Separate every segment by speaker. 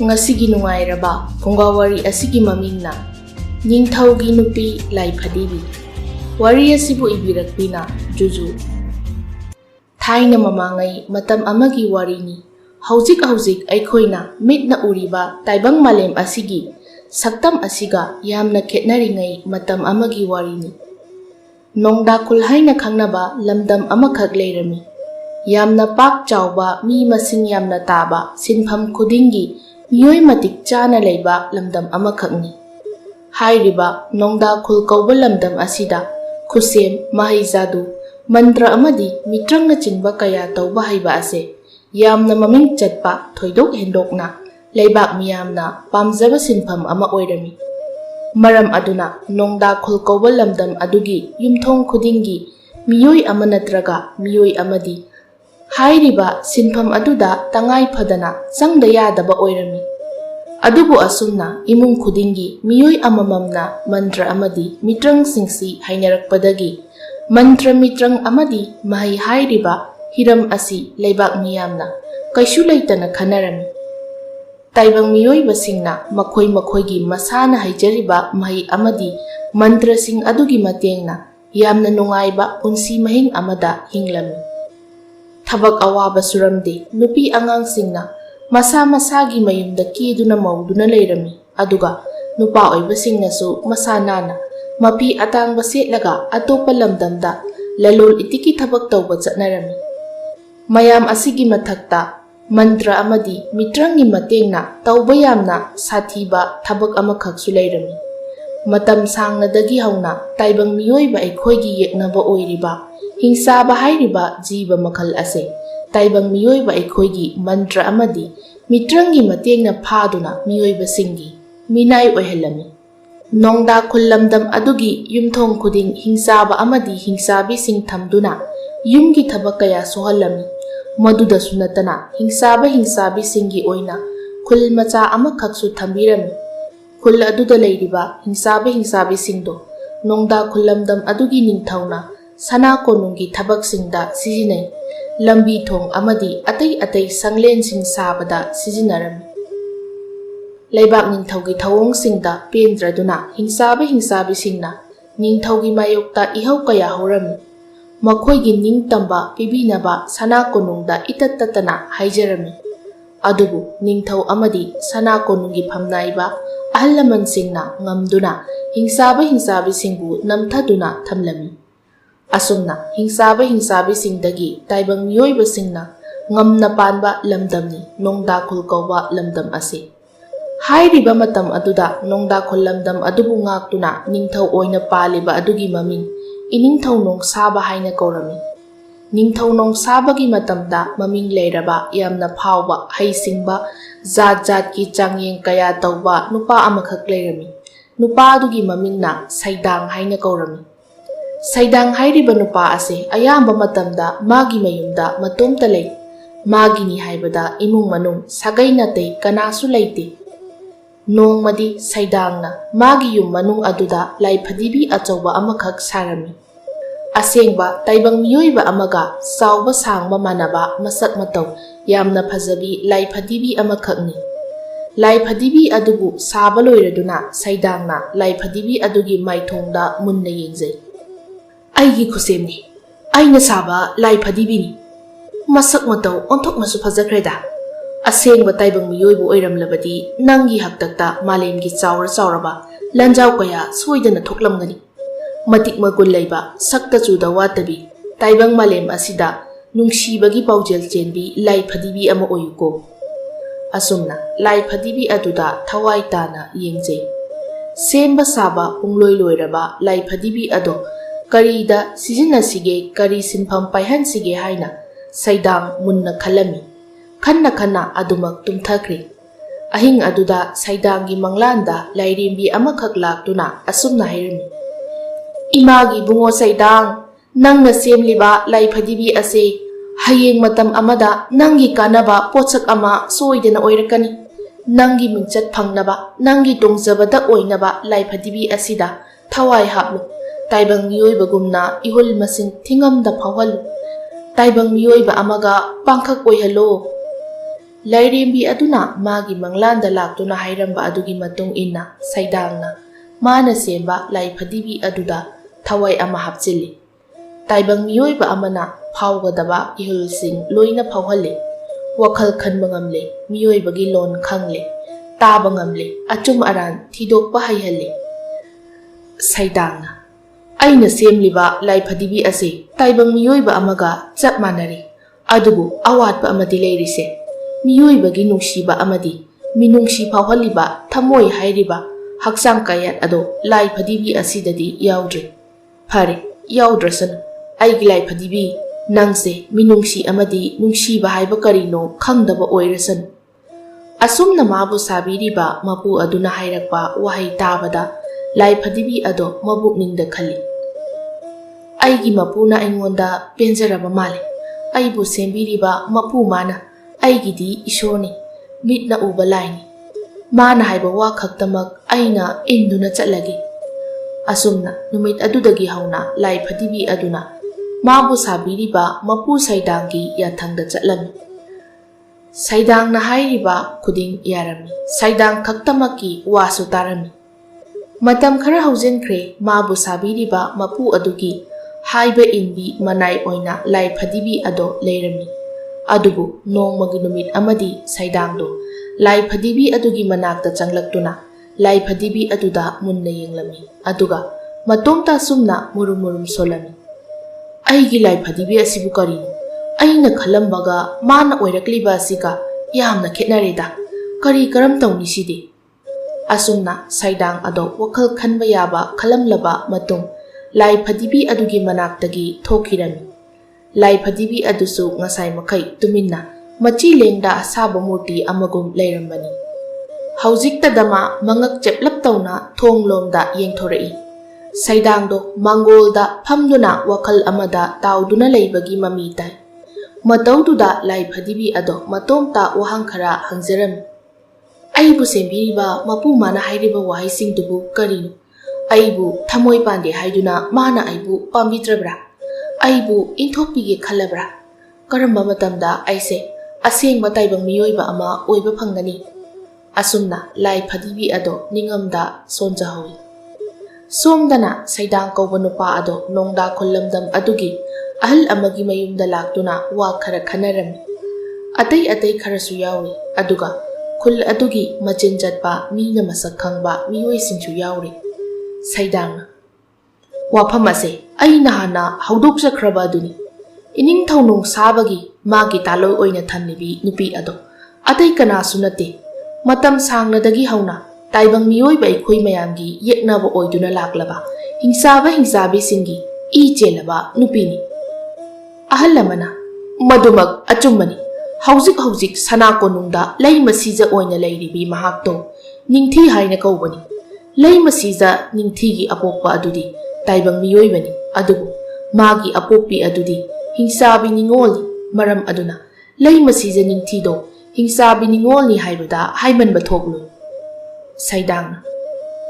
Speaker 1: Ngasigi nungairaba Pungawari asigi mamingna Ningthaugi nupi Laifadibi Wari asibu ibirakpina Juju Thaina mamangai matam amagi warini Hauzik aikhoina mitna uriba taibang malem asigi saktam asiga yamna khetnaringai matam amagi warini Nongda kulhaina khangnaba lamdam amakhak leirami Yamna pak chawba mi masing yamna taba sinpham khudingi miyoi matik chana leiba lamdam amakhakni Hairiba nongda khul kauba lamdam asida khusem mahijadu mantra amadi mitrangna chingba kaya tauba haiba ase yamna maming chatpa thoidok hendokna leibak miyamna pamjaba sinpham ama oirami maram aduna nongda khul kauba lamdam adugi yumthong khudingi miyoi ama natraga miyoi amadi hairiba sinpham aduda tangai phadana changda yadaba oirami adubu asumna imung khudingi miyoi amamamna mantra amadi mitrang singsi hainarakpadagi mantra mitrang amadi mahai hairiba hiram asi leibak miyamna kaishu leitana khanarami taibang miyoi basingna makhoi gi masana haijariba mahai amadi mantra sing adugi matengna yamna nungaiba punsi mahing amada hinglami Thabak awaba suramde nupi angang singna masa masagi mayumda kiduna mauduna leirami aduga nupa oiba singnasu masanana mapi atang basetlaga atopa lamdamda lalol itiki thabak tawba chatnarami mayam asigi mathakta mantra amadi mitrangi matengna tawba yamna sathiba thabak amakhaksu leirami matam sangnadagi hauna taibang miyoiba aikhoigi yeknaba oiriba Hingsaba hairiba jiba makhal ase taibang miyoiba aikhoigi mantra amadi mitrangi matengna phaduna miyoiba singi minai oihelami nongda khullamdam adugi yumthong khuding hingsaba amadi hingsabi sing thamduna yumgi thabak kaya sohalami maduda sunatana hingsabi singi oina khul macha amakhaksu thambirami khul aduda leiriba hingsabi singdo nongda khullamdam adugi ningthauna Sana konungi thabak singda sijinai lambi thong amadi atai sanglen sing sabada sijinarami Leibak ningthaugi thawong singda pendraduna hingsabi singna ningthaugi mayokta ihau kaya horami makhoigi ningtamba pibinaba sana konungda itattatana haijarami adubu ningthau amadi sana konungi phamnaiba ahallaman singna ngamduna hingsabi singbu namthaduna thamlami Asumna hingsabi singdagi taibang miyoiba singna ngamna panba lamdamni nongda khul kauba lamdam ase hairiba matam aduda nongda khul lamdam adubu ngaktuna ningthau oina paliba adugi maming iningthau nong saba haina kaurami ningthau nong sabagi matamda maming leiraba yamna phawba haisingba zat ki changyeng kaya tawba nupa amakhak leirami nupa adugi mamingna saidang haina kaurami Saidang hairiba nupa ase ayamba matamda magi mayumda matomta lei magini haibada imung manung sagai natei kanasu leite nongmadi saidangna magi yum manung aduda laifadibi achauba amakhak sarami asengba taibang miyoiba amaga sauba sangba manaba masak matau yamna phajabi laifadibi amakhakni laifadibi adubu saba loiraduna saidangna laifadibi adugi maithongda munna yengjai Aigi khusemni aina saba laifadibini masak matau onthoknasu phajakreda asengba taibang miyoibu oiramlabadi nangi haktakta malemgi chauraba lanjau kaya soidana thoklamgani matik magul leiba sakta chuda watabi taibang malem asida nungsibagi paujel chenbi laifadibi ama oyuko asumna laifadibi aduda thawai tana yengjei semba saba pungloi loiraba laifadibi ado Karida sijinasige kari sinpham paihansige haina saidang munna khalami khanna adumak tumthakri ahing aduda saidangi manglanda lairimbi amakhak laktuna asumna hairami imagi bungo saidang nangna semliba laifadibi ase hayeng matam amada nangi kanaba pochak ama soidena oirakani nangi mingchat phangnaba nangi tongjabada oinaba laifadibi asida thawai haplu taibang miyoiba gumna ihul masing thingamda phawal taibang miyoiba amaga pangkhak oihalo ꯂꯥꯏꯔꯦꯝꯕꯤ ꯑꯗꯨꯅ ꯃꯥꯒꯤ ꯃꯪꯂꯥꯟꯗ ꯂꯥꯛꯇꯨꯅ ꯍꯥꯏꯔꯝꯕ ꯑꯗꯨꯒꯤ ꯃꯇꯨꯡ ꯏꯟꯅ ꯁꯩꯗꯥꯡꯅ ꯃꯥꯅ ꯁꯦꯝꯕ ꯂꯥꯏ ꯐꯗꯤꯕꯤ ꯑꯗꯨꯗ ꯊꯋꯥꯏ ꯑꯃ ꯍꯥꯞꯆꯤꯜꯂꯤ꯫ ꯇꯥꯏꯕꯪ ꯃꯤꯑꯣꯏꯕ ꯑꯃꯅ ꯐꯥꯎꯒꯗꯕ ꯏꯍꯨꯜꯁꯤꯡ ꯂꯣꯏꯅ ꯐꯥꯎꯍꯜꯂꯤ, ꯋꯥꯈꯜ ꯈꯟꯕ ꯉꯝꯂꯤ, ꯃꯤꯑꯣꯏꯕꯒꯤ ꯂꯣꯟ ꯈꯪꯂꯤ, ꯇꯥꯕ ꯉꯝꯂꯤ, ꯑꯆꯨꯝ ꯑꯔꯥꯟ ꯊꯤꯗꯣꯛꯄ ꯍꯩꯍꯜꯂꯤ꯫ ꯁꯩꯗꯥꯡꯅ ꯑꯩꯅ ꯁꯦꯝꯂꯤꯕ ꯂꯥꯏ ꯐꯗꯤꯕꯤ ꯑꯁꯤ ꯇꯥꯏꯕꯪ ꯃꯤꯑꯣꯏꯕ ꯑꯃꯒ ꯆꯞ ꯃꯥꯟꯅꯔꯤ, ꯑꯗꯨꯕꯨ ꯑꯋꯥꯠꯄ ꯑꯃꯗꯤ ꯂꯩꯔꯤꯁꯦ ꯃꯤꯑꯣꯏꯕꯒꯤ ꯅꯨꯡꯁꯤꯕ ꯑꯃꯗꯤ ꯃꯤꯅꯨꯡꯁꯤ ꯐꯥꯎꯍꯜꯂꯤꯕ ꯊꯃꯣꯏ ꯍꯥꯏꯔꯤꯕ ꯍꯛꯆꯥꯡ ꯀꯥꯌꯥꯠ ꯑꯗꯣ ꯂꯥꯏ ꯐꯗꯤꯕꯤ ꯑꯁꯤꯗꯗꯤ ꯌꯥꯎꯗ꯭ꯔꯤ꯫ ꯐꯔꯦ, ꯌꯥꯎꯗ꯭ꯔꯁꯅꯨ, ꯑꯩꯒꯤ ꯂꯥꯏ ꯐꯗꯤꯕꯤ, ꯅꯪꯁꯦ ꯃꯤꯅꯨꯡꯁꯤ ꯑꯃꯗꯤ ꯅꯨꯡꯁꯤꯕ ꯍꯥꯏꯕ ꯀꯔꯤꯅꯣ ꯈꯪꯗꯕ ꯑꯣꯏꯔꯁꯅꯨ꯫ ꯑꯁꯨꯝꯅ ꯃꯥꯕꯨ ꯁꯥꯕꯤꯔꯤꯕ ꯃꯄꯨ ꯑꯗꯨꯅ ꯍꯥꯏꯔꯛꯄ ꯋꯥꯍꯩ ꯇꯥꯕꯗ ꯂꯥꯏ ꯐꯗꯤꯕꯤ ꯑꯗꯣ ꯃꯕꯨꯛꯅꯤꯡꯗ ꯈꯜꯂꯤ꯫ ꯑꯩꯒꯤ ꯃꯄꯨꯅ ꯑꯩꯉꯣꯟꯗ ꯄꯦꯟꯖꯔꯕ ꯃꯥꯜꯂꯤ꯫ ꯑꯩꯕꯨ ꯁꯦꯝꯕꯤꯔꯤꯕ ꯃꯄꯨ ꯃꯥꯅ ꯑꯩꯒꯤꯗꯤ ꯏꯁꯣꯔꯅꯤ, ꯃꯤꯠꯅ ꯎꯕ ꯂꯥꯏꯅꯤ꯫ ꯃꯥꯅ ꯍꯥꯏꯕ ꯋꯥ ꯈꯛꯇꯃꯛ ꯑꯩꯅ ꯏꯟꯗꯨꯅ ꯆꯠꯂꯒꯦ꯫ ꯑꯁꯨꯝꯅ ꯅꯨꯃꯤꯠ ꯑꯗꯨꯗꯒꯤ ꯍꯧꯅ ꯂꯥꯏ ꯐꯗꯤꯕꯤ ꯑꯗꯨꯅ ꯃꯥꯕꯨ ꯁꯥꯕꯤꯔꯤꯕ ꯃꯄꯨ ꯁꯩꯗꯥꯡꯒꯤ ꯌꯥꯊꯪꯗ ꯆꯠꯂꯝꯃꯤ꯫ ꯁꯩꯗꯥꯡꯅ ꯍꯥꯏꯔꯤꯕ ꯈꯨꯗꯤꯡ ꯌꯥꯔꯝꯃꯤ, ꯁꯩꯗꯥꯡ ꯈꯛꯇꯃꯛꯀꯤ ꯋꯥꯁꯨ ꯇꯥꯔꯝꯃꯤ꯫ ꯃꯇꯝ ꯈꯔ ꯍꯧꯖꯤꯟꯈ꯭ꯔꯦ, ꯃꯥꯕꯨ ꯁꯥꯕꯤꯔꯤꯕ ꯃꯄꯨ ꯑꯗꯨꯒꯤ ꯍꯥꯏꯕ ꯏꯟꯕꯤ ꯃꯅꯥꯏ ꯑꯣꯏꯅ ꯂꯥꯏ ꯐꯗꯤꯕꯤ ꯑꯗꯣ ꯂꯩꯔꯝꯃꯤ꯫ ꯑꯗꯨꯕꯨ ꯅꯣꯡꯃꯒꯤ ꯅꯨꯃꯤꯠ ꯑꯃꯗꯤ ꯁꯩꯗꯥꯡꯗꯣ ꯂꯥꯏ ꯐꯗꯤꯕꯤ ꯑꯗꯨꯒꯤ ꯃꯅꯥꯛꯇ ꯆꯪꯂꯛꯇꯨꯅ ꯂꯥꯏ ꯐꯗꯤꯕꯤ ꯑꯗꯨꯗ ꯃꯨꯟꯅ ꯌꯦꯡꯂꯝꯃꯤ, ꯑꯗꯨꯒ ꯃꯇꯣꯝꯇ ꯑꯁꯨꯝꯅ ꯃꯨꯔꯨꯝ ꯃꯨꯔꯨꯝ ꯁꯣꯜꯂꯝꯃꯤ꯫ ꯑꯩꯒꯤ ꯂꯥꯏ ꯐꯗꯤꯕꯤ ꯑꯁꯤꯕꯨ ꯀꯔꯤꯅꯣ? ꯑꯩꯅ ꯈꯜꯂꯝꯕꯒ ꯃꯥꯅ ꯑꯣꯏꯔꯛꯂꯤꯕ ꯑꯁꯤꯒ ꯌꯥꯝꯅ ꯈꯦꯠꯅꯔꯦꯗ꯫ ꯀꯔꯤ ꯀꯔꯝ ꯇꯧꯅꯤ ꯁꯤꯗꯤ? ꯑꯁꯨꯝꯅ ꯁꯩꯗꯥꯡ ꯑꯗꯣ ꯋꯥꯈꯜ ꯈꯟꯕ ꯌꯥꯕ ꯈꯜꯂꯝꯂꯕ ꯃꯇꯨꯡ ꯂꯥꯏ ꯐꯗꯤꯕꯤ ꯑꯗꯨꯒꯤ ꯃꯅꯥꯛꯇꯒꯤ ꯊꯣꯛꯈꯤꯔꯝꯃꯤ꯫ ꯂꯥꯏ ꯐꯗꯤꯕꯤ ꯑꯗꯨꯁꯨ ꯉꯁꯥꯏ ꯃꯈꯩ ꯇꯨꯃꯤꯟꯅ ꯃꯆꯤ ꯂꯦꯡꯗ ꯑꯁꯥꯕ ꯃꯨꯔꯇꯤ ꯑꯃꯒꯨꯝ ꯂꯩꯔꯝꯕꯅꯤ꯫ ꯍꯧꯖꯤꯛꯇꯗ ꯃꯥ ꯃꯉꯛ ꯆꯦꯞꯂꯞ ꯇꯧꯅ ꯊꯣꯡꯂꯣꯝꯗ ꯌꯦꯡꯊꯣꯔꯛꯏ꯫ ꯁꯩꯗꯥꯡꯗꯣ ꯃꯥꯡꯒꯣꯜꯗ ꯐꯝꯗꯨꯅ ꯋꯥꯈꯜ ꯑꯃꯗ ꯇꯥꯎꯗꯨꯅ ꯂꯩꯕꯒꯤ ꯃꯃꯤ ꯇꯥꯏ꯫ ꯃꯇꯧꯗꯨꯗ ꯂꯥꯏ ꯐꯗꯤꯕꯤ ꯑꯗꯣ ꯃꯇꯣꯝꯇ ꯋꯥꯍꯪ ꯈꯔ ꯍꯪꯖꯔꯝꯃꯤ꯫ ꯑꯩꯕꯨ ꯁꯦꯝꯕꯤꯔꯤꯕ ꯃꯄꯨ ꯃꯥꯅ ꯍꯥꯏꯔꯤꯕ ꯋꯥꯍꯩꯁꯤꯡꯗꯨꯕꯨ ꯀꯔꯤꯅꯣ? ꯑꯩꯕꯨ ꯊꯃꯣꯏ ꯄꯥꯟꯗꯦ ꯍꯥꯏꯗꯨꯅ ꯃꯥꯅ ꯑꯩꯕꯨ ꯄꯥꯝꯕꯤꯗ꯭ꯔꯕ꯭ꯔꯥ? ꯑꯩꯕꯨ ꯏꯟꯊꯣꯛꯄꯤꯒꯦ ꯈꯜꯂꯕ꯭ꯔꯥ? ꯀꯔꯝꯕ ꯃꯇꯝꯗ ꯑꯩꯁꯦ ꯑꯁꯦꯡꯕ ꯇꯥꯏꯕꯪ ꯃꯤꯑꯣꯏꯕ ꯑꯃ ꯑꯣꯏꯕ ꯐꯪꯒꯅꯤ? ꯑꯁꯨꯝꯅ ꯂꯥꯏ ꯐꯗꯤꯕꯤ ꯑꯗꯣ ꯅꯤꯡꯉꯝꯗ ꯁꯣꯟꯖꯍꯧꯏ꯫ ꯁꯣꯝꯗꯅ ꯁꯩꯗꯥꯡ ꯀꯧꯕ ꯅꯨꯄꯥ ꯑꯗꯣ ꯅꯣꯡꯗꯥ ꯈꯨꯜꯂꯝꯗꯝ ꯑꯗꯨꯒꯤ ꯑꯍꯜ ꯑꯃꯒꯤ ꯃꯌꯨꯝꯗ ꯂꯥꯛꯇꯨꯅ ꯋꯥ ꯈꯔ ꯈꯟꯅꯔꯝꯃꯤ꯫ ꯑꯇꯩ ꯑꯇꯩ ꯈꯔꯁꯨ ꯌꯥꯎꯔꯤ, ꯑꯗꯨꯒ ꯈꯨꯜ ꯑꯗꯨꯒꯤ ꯃꯆꯤꯟ ꯆꯠꯄ ꯃꯤꯅ ꯃꯁꯛ ꯈꯪꯕ ꯃꯤꯑꯣꯏꯁꯤꯡꯁꯨ ꯌꯥꯎꯔꯤ꯫ ꯁꯩꯗꯥꯡꯅ ꯋꯥꯐꯝ ꯑꯁꯦ ꯑꯩ ꯅꯍꯥꯟꯅ ꯍꯧꯗꯣꯛꯆꯈ꯭ꯔꯕ ꯑꯗꯨꯅꯤ꯫ ꯏꯅꯤꯡꯊꯧ ꯅꯣꯡꯁꯥꯕꯒꯤ ꯃꯥꯒꯤ ꯇꯥꯂꯣꯏ ꯑꯣꯏꯅ ꯊꯝꯂꯤꯕꯤ ꯅꯨꯄꯤ ꯑꯗꯣ ꯑꯇꯩ ꯀꯅꯥꯁꯨ ꯅꯠꯇꯦ, ꯃꯇꯝ ꯁꯥꯡꯅꯗꯒꯤ ꯍꯧꯅ ꯇꯥꯏꯕꯪ ꯃꯤꯑꯣꯏꯕ ꯑꯩꯈꯣꯏ ꯃꯌꯥꯝꯒꯤ ꯌꯦꯛꯅꯕ ꯑꯣꯏꯗꯨꯅ ꯂꯥꯛꯂꯕ ꯍꯤꯡꯆꯥꯕ ꯍꯤꯡꯆꯥꯕꯤꯁꯤꯡꯒꯤ ꯏ ꯆꯦꯜꯂꯕ ꯅꯨꯄꯤꯅꯤ꯫ ꯑꯍꯜ ꯑꯃꯅ ꯃꯗꯨꯃꯛ ꯑꯆꯨꯝꯕꯅꯤ꯫ ꯍꯧꯖꯤꯛ ꯍꯧꯖꯤꯛ ꯁꯅꯥ ꯀꯣꯅꯨꯡꯗ ꯂꯩꯃꯁꯤꯖ ꯑꯣꯏꯅ ꯂꯩꯔꯤꯕꯤ ꯃꯍꯥꯛꯇꯣ ꯅꯤꯡꯊꯤ ꯍꯥꯏꯅ ꯀꯧꯕꯅꯤ꯫ ꯂꯩꯃꯁꯤꯖ ꯅꯤꯡꯊꯤꯒꯤ ꯑꯄꯣꯛꯄ ꯑꯗꯨꯗꯤ ꯇꯥꯏꯕꯪ ꯃꯤꯑꯣꯏꯕꯅꯤ, ꯑꯗꯨꯕꯨ ꯃꯥꯒꯤ ꯑꯄꯣꯛꯄꯤ ꯑꯗꯨꯗꯤ ꯍꯤꯡꯆꯥꯕꯤ ꯅꯤꯡꯉꯣꯜꯅꯤ꯫ ꯃꯔꯝ ꯑꯗꯨꯅ ꯂꯩꯃꯁꯤꯖ ꯅꯤꯡꯊꯤꯗꯣ ꯍꯤꯡꯆꯥꯕꯤ ꯅꯤꯡꯉꯣꯜꯅꯤ ꯍꯥꯏꯕꯗ ꯍꯥꯏꯃꯟꯕ ꯊꯣꯛꯂꯣꯏ꯫ ꯁꯩꯗꯥꯡꯅ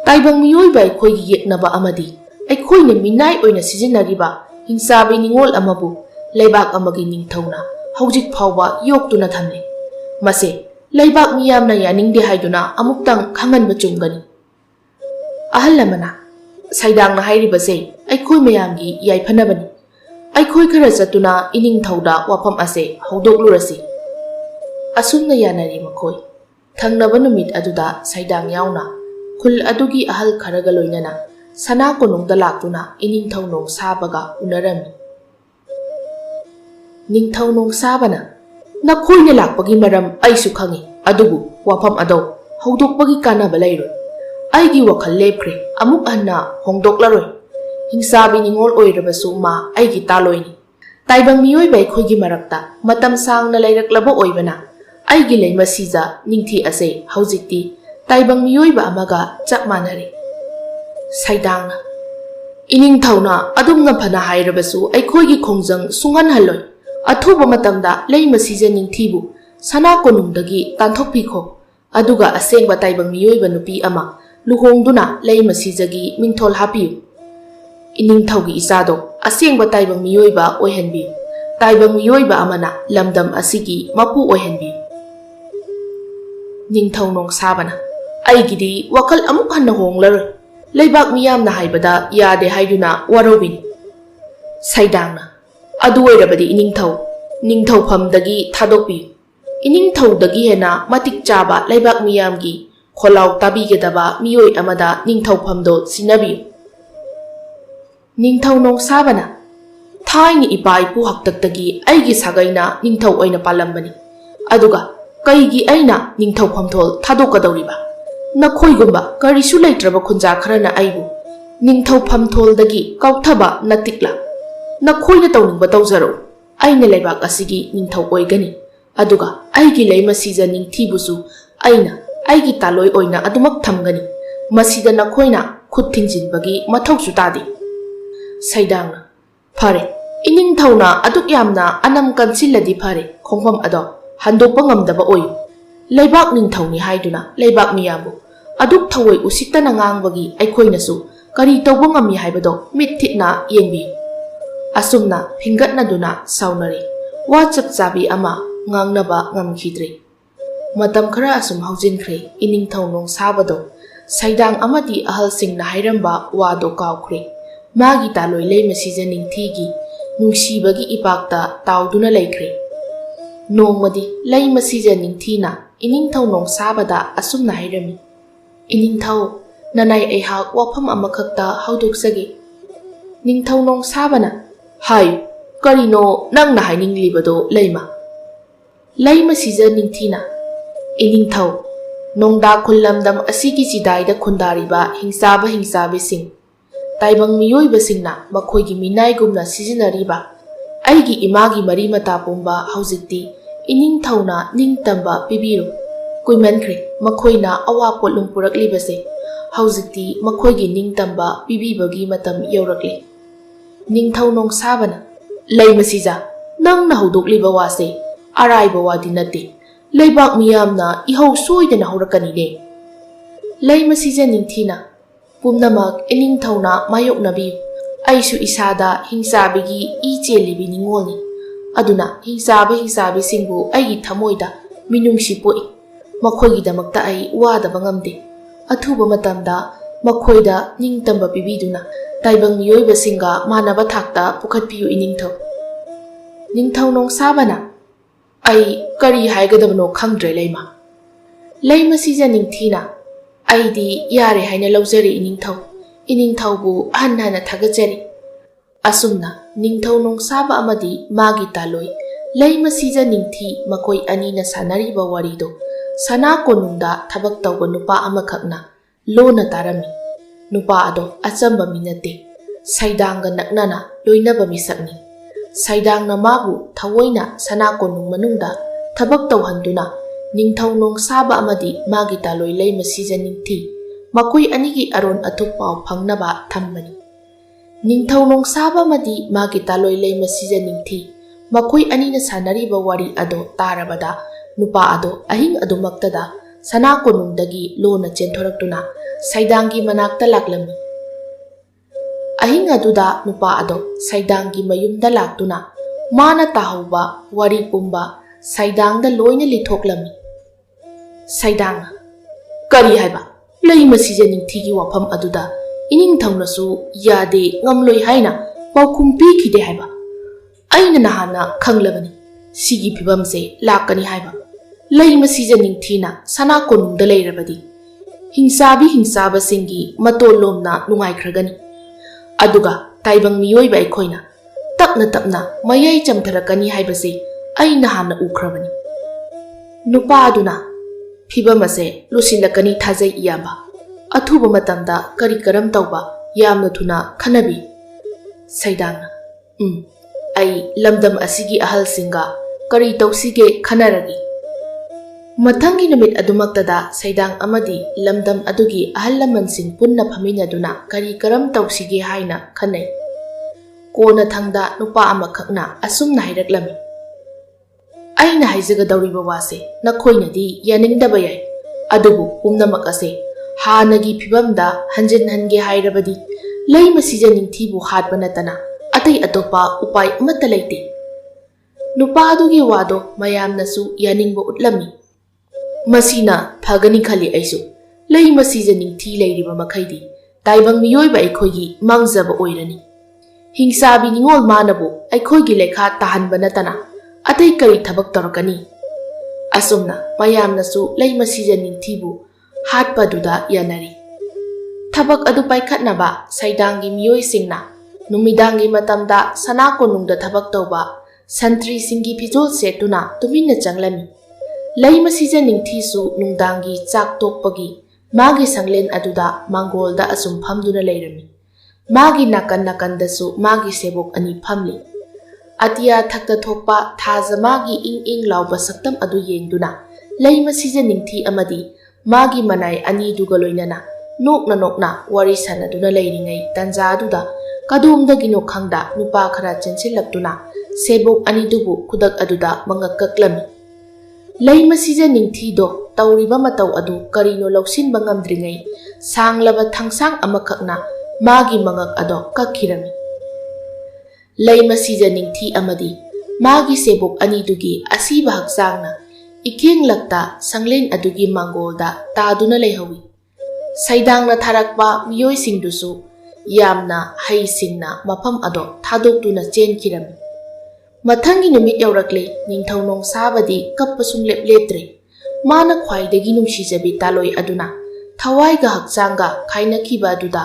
Speaker 1: ꯇꯥꯏꯕꯪ ꯃꯤꯑꯣꯏꯕ ꯑꯩꯈꯣꯏꯒꯤ ꯌꯦꯛꯅꯕ ꯑꯃꯗꯤ ꯑꯩꯈꯣꯏꯅ ꯃꯤꯅꯥꯏ ꯑꯣꯏꯅ ꯁꯤꯖꯤꯟꯅꯔꯤꯕ ꯍꯤꯡꯆꯥꯕꯤ ꯅꯤꯡꯉꯣꯜ ꯑꯃꯕꯨ ꯂꯩꯕꯥꯛ ꯑꯃꯒꯤ ꯅꯤꯡꯊꯧꯅ ꯍꯧꯖꯤꯛ ꯐꯥꯎꯕ ꯌꯣꯛꯇꯨꯅ ꯊꯝꯂꯤ꯫ ꯃꯁꯦ ꯂꯩꯕꯥꯛ ꯃꯤꯌꯥꯝꯅ ꯌꯥꯅꯤꯡꯗꯦ ꯍꯥꯏꯗꯨꯅ ꯑꯃꯨꯛꯇꯪ ꯈꯪꯍꯟꯕ ꯆꯨꯝꯒꯅꯤ꯫ ꯑꯍꯜ ꯑꯃꯅ ꯁꯩꯗꯥꯡꯅ ꯍꯥꯏꯔꯤꯕꯁꯦ ꯑꯩꯈꯣই ꯃꯌꯥꯝꯒꯤ ꯌꯥꯏꯐꯅꯕꯅꯤ꯫ ꯑꯩꯈꯣꯏ ꯈꯔ ꯆꯠꯇꯨꯅ ꯏꯅꯤꯡꯊꯧꯗ ꯋꯥꯐꯝ ꯑꯁꯦ ꯍꯧꯗꯣꯛꯂꯨꯔꯁꯤ꯫ ꯑꯁꯨꯝꯅ ꯌꯥꯅꯔꯤ ꯃꯈꯣꯏ꯫ ꯊꯪꯅꯕ ꯅꯨꯃꯤꯠ ꯑꯗꯨꯗ ꯁꯩꯗꯥꯡ ꯌꯥꯎꯅ ꯈꯨꯜ ꯑꯗꯨꯒꯤ ꯑꯍꯜ ꯈꯔꯒ ꯂꯣꯏꯅꯅ ꯁꯅꯥ ꯀꯣꯅꯨꯡꯗ ꯂꯥꯛꯇꯨꯅ ꯏꯅꯤꯡꯊꯧ ꯅꯣꯡꯁꯥꯕꯒ ꯎꯅꯔꯝꯃꯤ꯫ ꯅꯤꯡꯊꯧ ꯅꯣꯡꯁꯥꯕꯅ ꯅꯈꯣꯏꯅ ꯂꯥꯛꯄꯒꯤ ꯃꯔꯝ ꯑꯩꯁꯨ ꯈꯪꯏ, ꯑꯗꯨꯕꯨ ꯋꯥꯐꯝ ꯑꯗꯣ ꯍꯧꯗꯣꯛꯄꯒꯤ ꯀꯥꯟꯅꯕ ꯂꯩꯔꯣꯏ꯫ ꯑꯩꯒꯤ ꯋꯥꯈꯜ ꯂꯦꯞꯈ꯭ꯔꯦ, ꯑꯃꯨꯛ ꯍꯟꯅ ꯍꯣꯡꯗꯣꯛꯂꯔꯣꯏ꯫ ꯍꯤꯡꯆꯥꯕꯤ ꯅꯤꯡꯉꯣꯜ ꯑꯣꯏꯔꯕꯁꯨ ꯃꯥ ꯑꯩꯒꯤ ꯇꯥꯂꯣꯏꯅꯤ꯫ ꯇꯥꯏꯕꯪ ꯃꯤꯑꯣꯏꯕ ꯑꯩꯈꯣꯏꯒꯤ ꯃꯔꯛꯇ ꯃꯇꯝ ꯁꯥꯡꯅ ꯂꯩꯔꯛꯂꯕ ꯑꯣꯏꯕꯅ ꯑꯩꯒꯤ ꯂꯩꯃꯁꯤꯖ ꯅꯤꯡꯊꯤ ꯑꯁꯦ ꯍꯧꯖꯤꯛꯇꯤ ꯇꯥꯏꯕꯪ ꯃꯤꯑꯣꯏꯕ ꯑꯃꯒ ꯆꯞ ꯃꯥꯟꯅꯔꯦ꯫ ꯁꯩꯗꯥꯡꯅ ꯏꯅꯤꯡꯊꯧꯅ ꯑꯗꯨꯝꯅ ꯐꯅ ꯍꯥꯏꯔꯕꯁꯨ ꯑꯩꯈꯣꯏꯒꯤ ꯈꯣꯡꯖꯪ ꯁꯨꯡꯍꯟꯍꯜꯂꯣꯏ꯫ ꯑꯊꯨꯕ ꯃꯇꯝꯗ ꯂꯩꯃꯁꯤꯖ ꯅꯤꯡꯊꯤꯕꯨ ꯁꯅꯥ ꯀꯣꯅꯨꯡꯗꯒꯤ ꯇꯥꯟꯊꯣꯛꯄꯤꯈꯣ, ꯑꯗꯨꯒ ꯑꯁꯦꯡꯕ ꯇꯥꯏꯕꯪ ꯃꯤꯑꯣꯏꯕ ꯅꯨꯄꯤ ꯑꯃ ꯂꯨꯍꯣꯡꯗꯨꯅ ꯂꯩꯃꯁꯤꯖꯒꯤ ꯃꯤꯡꯊꯣꯜ ꯍꯥꯞꯄꯤꯌꯨ꯫ ꯏꯅꯤꯡꯊꯧꯒꯤ ꯏꯆꯥꯗꯣ ꯑꯁꯦꯡꯕ ꯇꯥꯏꯕꯪ ꯃꯤꯑꯣꯏꯕ ꯑꯣꯏꯍꯟꯕꯤꯌꯨ꯫ ꯇꯥꯏꯕꯪ ꯃꯤꯑꯣꯏꯕ ꯑꯃꯅ ꯂꯝꯗꯝ ꯑꯁꯤꯒꯤ ꯃꯄꯨ ꯑꯣꯏꯍꯟꯕꯤꯌꯨ꯫ Ningthau Nongsabana Aigidi wakal amuk hanna honglar Leibak miyamna haibada yade haiduna warobin Saidangna Adu oirabadi Ningthau phamdagi thadopi Iningthaudagi hena matik chaba leibak miyamgi kholau tabigedaba miyoi amada ningthau phamdo sinabi Ningthau Nongsabana Thaini ipa ipu haktaktagi aigi sagaina ningthau oina palambani aduga kaigi aina ningthau phamthol thadokadawriba nakhoigumba karisu leitraba khunja kharana aibu ningthau phamtholdagi kauthaba natikla nakhoina tawningba tawzaro aina leibak asigi ningthau oigani aduga aigi leima sija ningthibusu aina aigi taloi oina adumak thamgani masida nakhoina khut thingjinbagi mathausu tadi Saidangna Phare Iningthauna aduk yamna anam kansiladi phare khongpham ado handokpa ngamdaba oy leibak ningthauni haiduna leibak miyabu aduk thawoi usittana ngangbagi aikhoinasu kari tawba ngami haibado mithitna yengbi asumna phingatna duna saunari wachap chabi ama ngangnaba ngamkhidre matam khara asum haujinkhre Iningthau Nongsabado Saidang amadi ahalsingna hairamba wado kawkhre magi taloi leima sija ningthigi nungsibagi ipakta tauduna laikre nongmadi leima sija ningthina Iningthau Nongsabada asumna hairami Iningthau nanai aihak wafam amakhakta haudoksage Ningthau Nongsabana hayu karino nangna haininglibado leima sija ningthina Iningthau nongda khullamdam asigi chidaida khundariba hingsabi sing Taibang miyoiba singna makhoigi minaigumna sizinariba aigi imagi mari mata pumba haujikti Iningthauna ningtamba pibiru kuimankhre makhoina awapot lungpuraklibase haujikti makhoigi ningtamba pibibagi matam yaurakle Ningthau Nongsabana leima sija nangna haudokliba wase araiba wadi nate leibak miyamna ihau soidana haurakani ne leima sija ningthina Pumnamak Iningthauna mayoknabi aisu isada hingsabigi ichelibi ningolni aduna hingsabi singbu aigi thamoida minungsi poi makhoigi damakta ai wadaba ngamde athuba matamda makhoida ningtamba pibiduna taibang miyoiba singa manaba thakta pukhatpiyu Ningthau Nongsabana ai kari haigadabno khangdre leima sija ningthina Aidi yare haina laujari Iningthaubu hana thagajari asumna Ningthau Nongsaba amadi magi taloi leima sija ningthi makoi anina sanariba warido sana konungda thabak tawba nupa amakhakna lona tarami nupa ado achamba minate Saidangga naknana loinaba misakni Saidangna mabu thawoina sana konung manungda thabak tawhanduna Ningthau Nongsaba amadi magi taloi leima sija ningthi makoi anigi aron athuk pau phangnaba thambani Ningthau Nongsaba amadi magi taloi leima sija ningthi makoi anina sanariba wari ado tarabada nupa ado ahing adumaktada sana konungdagi lona chenthoraktuna Saidanggi manakta laklami ahing aduda nupa ado Saidanggi mayumda laktuna mana tahauba wari pumba Saidangda loina lithoklami Saidang kari haiba leima sija ningthigi wafam aduda Iningthaunasu yade ngamloi haina paukhum pikhide haiba aina nahana khanglabani sigi phibamse lakani haiba leima sija ningthina sana konungda leirabadi hingsaba singi matolomna nungaikragani aduga taibang miyoiba aikhoina tapna mayai chamtharakani haibase aina hana ukhrabani nupa aduna Phibamase lusilakani thajai iyaba athuba matamda kari karam tawba yamna thuna khanabi Saidangna ai lamdam asigi ahal singa kari tawsige khanaragi mathangi namit adumaktada Saidang amadi lamdam adugi ahal lamansing punna phaminaduna kari karam tawsige haina khanai kona thangda nupa amakhakna asumna hairaklami aina haijagadawriba wase nakhoinadi yaningdaba yai adubu pumnamak ase hanagi phibamda hange hairabadi leima sija ningthibu hatba natana atai atopa upai amata leite nupa adugi wado mayamnasu yaningba utlami ꯃꯁꯤꯅ ꯐꯒꯅꯤ ꯈꯜꯂꯤ ꯑꯩꯁꯨ ꯂꯩ ꯃꯁꯤꯖ ꯅꯤꯡꯊꯤ ꯂꯩꯔꯤꯕ ꯃꯈꯩꯗꯤ ꯇꯥꯏꯕꯪ ꯃꯤꯑꯣꯏꯕ ꯑꯩꯈꯣꯏꯒꯤ ꯃꯥꯡꯖꯕ ꯑꯣꯏꯔꯅꯤ ꯍꯤꯡꯁꯥꯕꯤ ꯅꯤꯡꯉꯣꯜ ꯃꯥꯅꯕꯨ ꯑꯩꯈꯣꯏꯒꯤ ꯂꯩꯈꯥ ꯇꯥꯍꯟꯕ ꯅꯠꯇꯅ ꯑꯇꯩ ꯀꯔꯤ ꯊꯕꯛ ꯇꯧꯔꯛꯀꯅꯤ ꯑꯁꯨꯝꯅ ꯃꯌꯥꯝꯅꯁꯨ ꯂꯩ ꯃꯁꯤꯖ ꯅꯤꯡꯊꯤꯕꯨ ꯍꯥꯠꯄꯗꯨꯗ ꯌꯥꯅꯔꯤ ꯊꯕꯛ ꯑꯗꯨ ꯄꯥꯏꯈꯠꯅꯕ ꯁꯩꯗꯥꯡꯒꯤ ꯃꯤꯑꯣꯏꯁꯤꯡꯅ ꯅꯨꯃꯤꯗꯥꯡꯒꯤ ꯃꯇꯝꯗ ꯁꯅꯥ ꯀꯣꯅꯨꯡꯗ ꯊꯕꯛ ꯇꯧꯕ ꯁꯟꯇ꯭ꯔꯤꯁꯤꯡꯒꯤ ꯐꯤꯖꯣꯜ ꯁꯦꯠꯇꯨꯅ ꯇꯨꯃꯤꯟꯅ ꯆꯪꯂꯝꯃꯤ ꯂꯩ ꯃꯁꯤꯖ ꯅꯤꯡꯊꯤꯁꯨ ꯅꯨꯡꯗꯥꯡꯒꯤ ꯆꯥꯛ ꯇꯣꯛꯄꯒꯤ ꯃꯥꯒꯤ ꯁꯪꯂꯦꯟ ꯑꯗꯨꯗ ꯃꯥꯡꯒꯣꯜꯗ ꯑꯁꯨꯝ ꯐꯝꯗꯨꯅ ꯂꯩꯔꯝꯃꯤ ꯃꯥꯒꯤ ꯅꯥꯀꯟ ꯅꯥꯀꯟꯗꯁꯨ ꯃꯥꯒꯤ ꯁꯦꯕꯣꯛ ꯑꯅꯤ ꯐꯝꯂꯤ ꯑꯇꯤꯌꯥ ꯊꯛꯇ ꯊꯣꯛꯄ ꯊꯥꯖ ꯃꯥꯒꯤ ꯏꯪ ꯏꯪ ꯂꯥꯎꯕ ꯁꯛꯇꯝ ꯑꯗꯨ ꯌꯦꯡꯗꯨꯅ ꯂꯩ ꯃꯁꯤꯖ ꯅꯤꯡꯊꯤ ꯑꯃꯗꯤ ꯃꯥꯒꯤ ꯃꯅꯥꯏ ꯑꯅꯤꯗꯨꯒ ꯂꯣꯏꯅꯅ ꯅꯣꯛꯅ ꯅꯣꯛꯅ ꯋꯥꯔꯤ ꯁꯥꯟꯅꯗꯨꯅ ꯂꯩꯔꯤꯉꯩ ꯇꯥꯟꯖꯥ ꯑꯗꯨꯗ ꯀꯗꯣꯝꯗꯒꯤꯅꯣ ꯈꯪꯗ ꯅꯨꯄꯥ ꯈꯔ ꯆꯦꯟꯁꯤꯜꯂꯛꯇꯨꯅ ꯁꯦꯕꯣꯛ ꯑꯅꯤꯗꯨꯕꯨ ꯈꯨꯗꯛ ꯑꯗꯨꯗ ꯃꯉꯛ ꯀꯛꯂꯝꯃꯤ ꯂꯩ ꯃꯁꯤꯖ ꯅꯤꯡꯊꯤꯗꯣ ꯇꯧꯔꯤꯕ ꯃꯇꯧ ꯑꯗꯨ ꯀꯔꯤꯅꯣ ꯂꯧꯁꯤꯟꯕ ꯉꯝꯗ꯭ꯔꯤꯉꯩ ꯁꯥꯡꯂꯕ ꯊꯥꯡꯁꯥꯡ ꯑꯃꯈꯛꯅ ꯃꯥꯒꯤ ꯃꯉꯛ ꯑꯗꯣ ꯀꯛꯈꯤꯔꯝꯃꯤ ꯂꯩ ꯃꯁꯤꯖ ꯅꯤꯡꯊꯤ ꯑꯃꯗꯤ ꯃꯥꯒꯤ ꯁꯦꯕꯣꯛ ꯑꯅꯤꯗꯨꯒꯤ ꯑꯁꯤꯕ ꯍꯛꯆꯥꯡꯅ ꯏꯈꯦꯡꯂꯛꯇ ꯁꯪꯂꯦꯟ ꯑꯗꯨꯒꯤ ꯃꯥꯡꯒꯣꯜꯗ ꯇꯥꯗꯨꯅ ꯂꯩꯍꯧꯏ ꯁꯩꯗꯥꯡꯅ ꯊꯥꯔꯛꯄ ꯃꯤꯑꯣꯏꯁꯤꯡꯗꯨꯁꯨ ꯌꯥꯝꯅ ꯍꯩꯁꯤꯡꯅ ꯃꯐꯝ ꯑꯗꯣ ꯊꯥꯗꯣꯛꯇꯨꯅ ꯆꯦꯟꯈꯤꯔꯝꯃꯤ ꯃꯊꯪꯒꯤ ꯅꯨꯃꯤꯠ ꯌꯧꯔꯛꯂꯦ ꯅꯤꯡꯊꯧ ꯅꯣꯡꯁꯥꯕꯗꯤ ꯀꯞꯄ ꯁꯨꯡꯂꯦꯞ ꯂꯦꯞꯇ꯭ꯔꯦ ꯃꯥꯅ ꯈ꯭ꯋꯥꯏꯗꯒꯤ ꯅꯨꯡꯁꯤꯖꯕꯤ ꯇꯥꯂꯣꯏ ꯑꯗꯨꯅ ꯊꯋꯥꯏꯒ ꯍꯛꯆꯥꯡꯒ ꯈꯥꯏꯅꯈꯤꯕ ꯑꯗꯨꯗ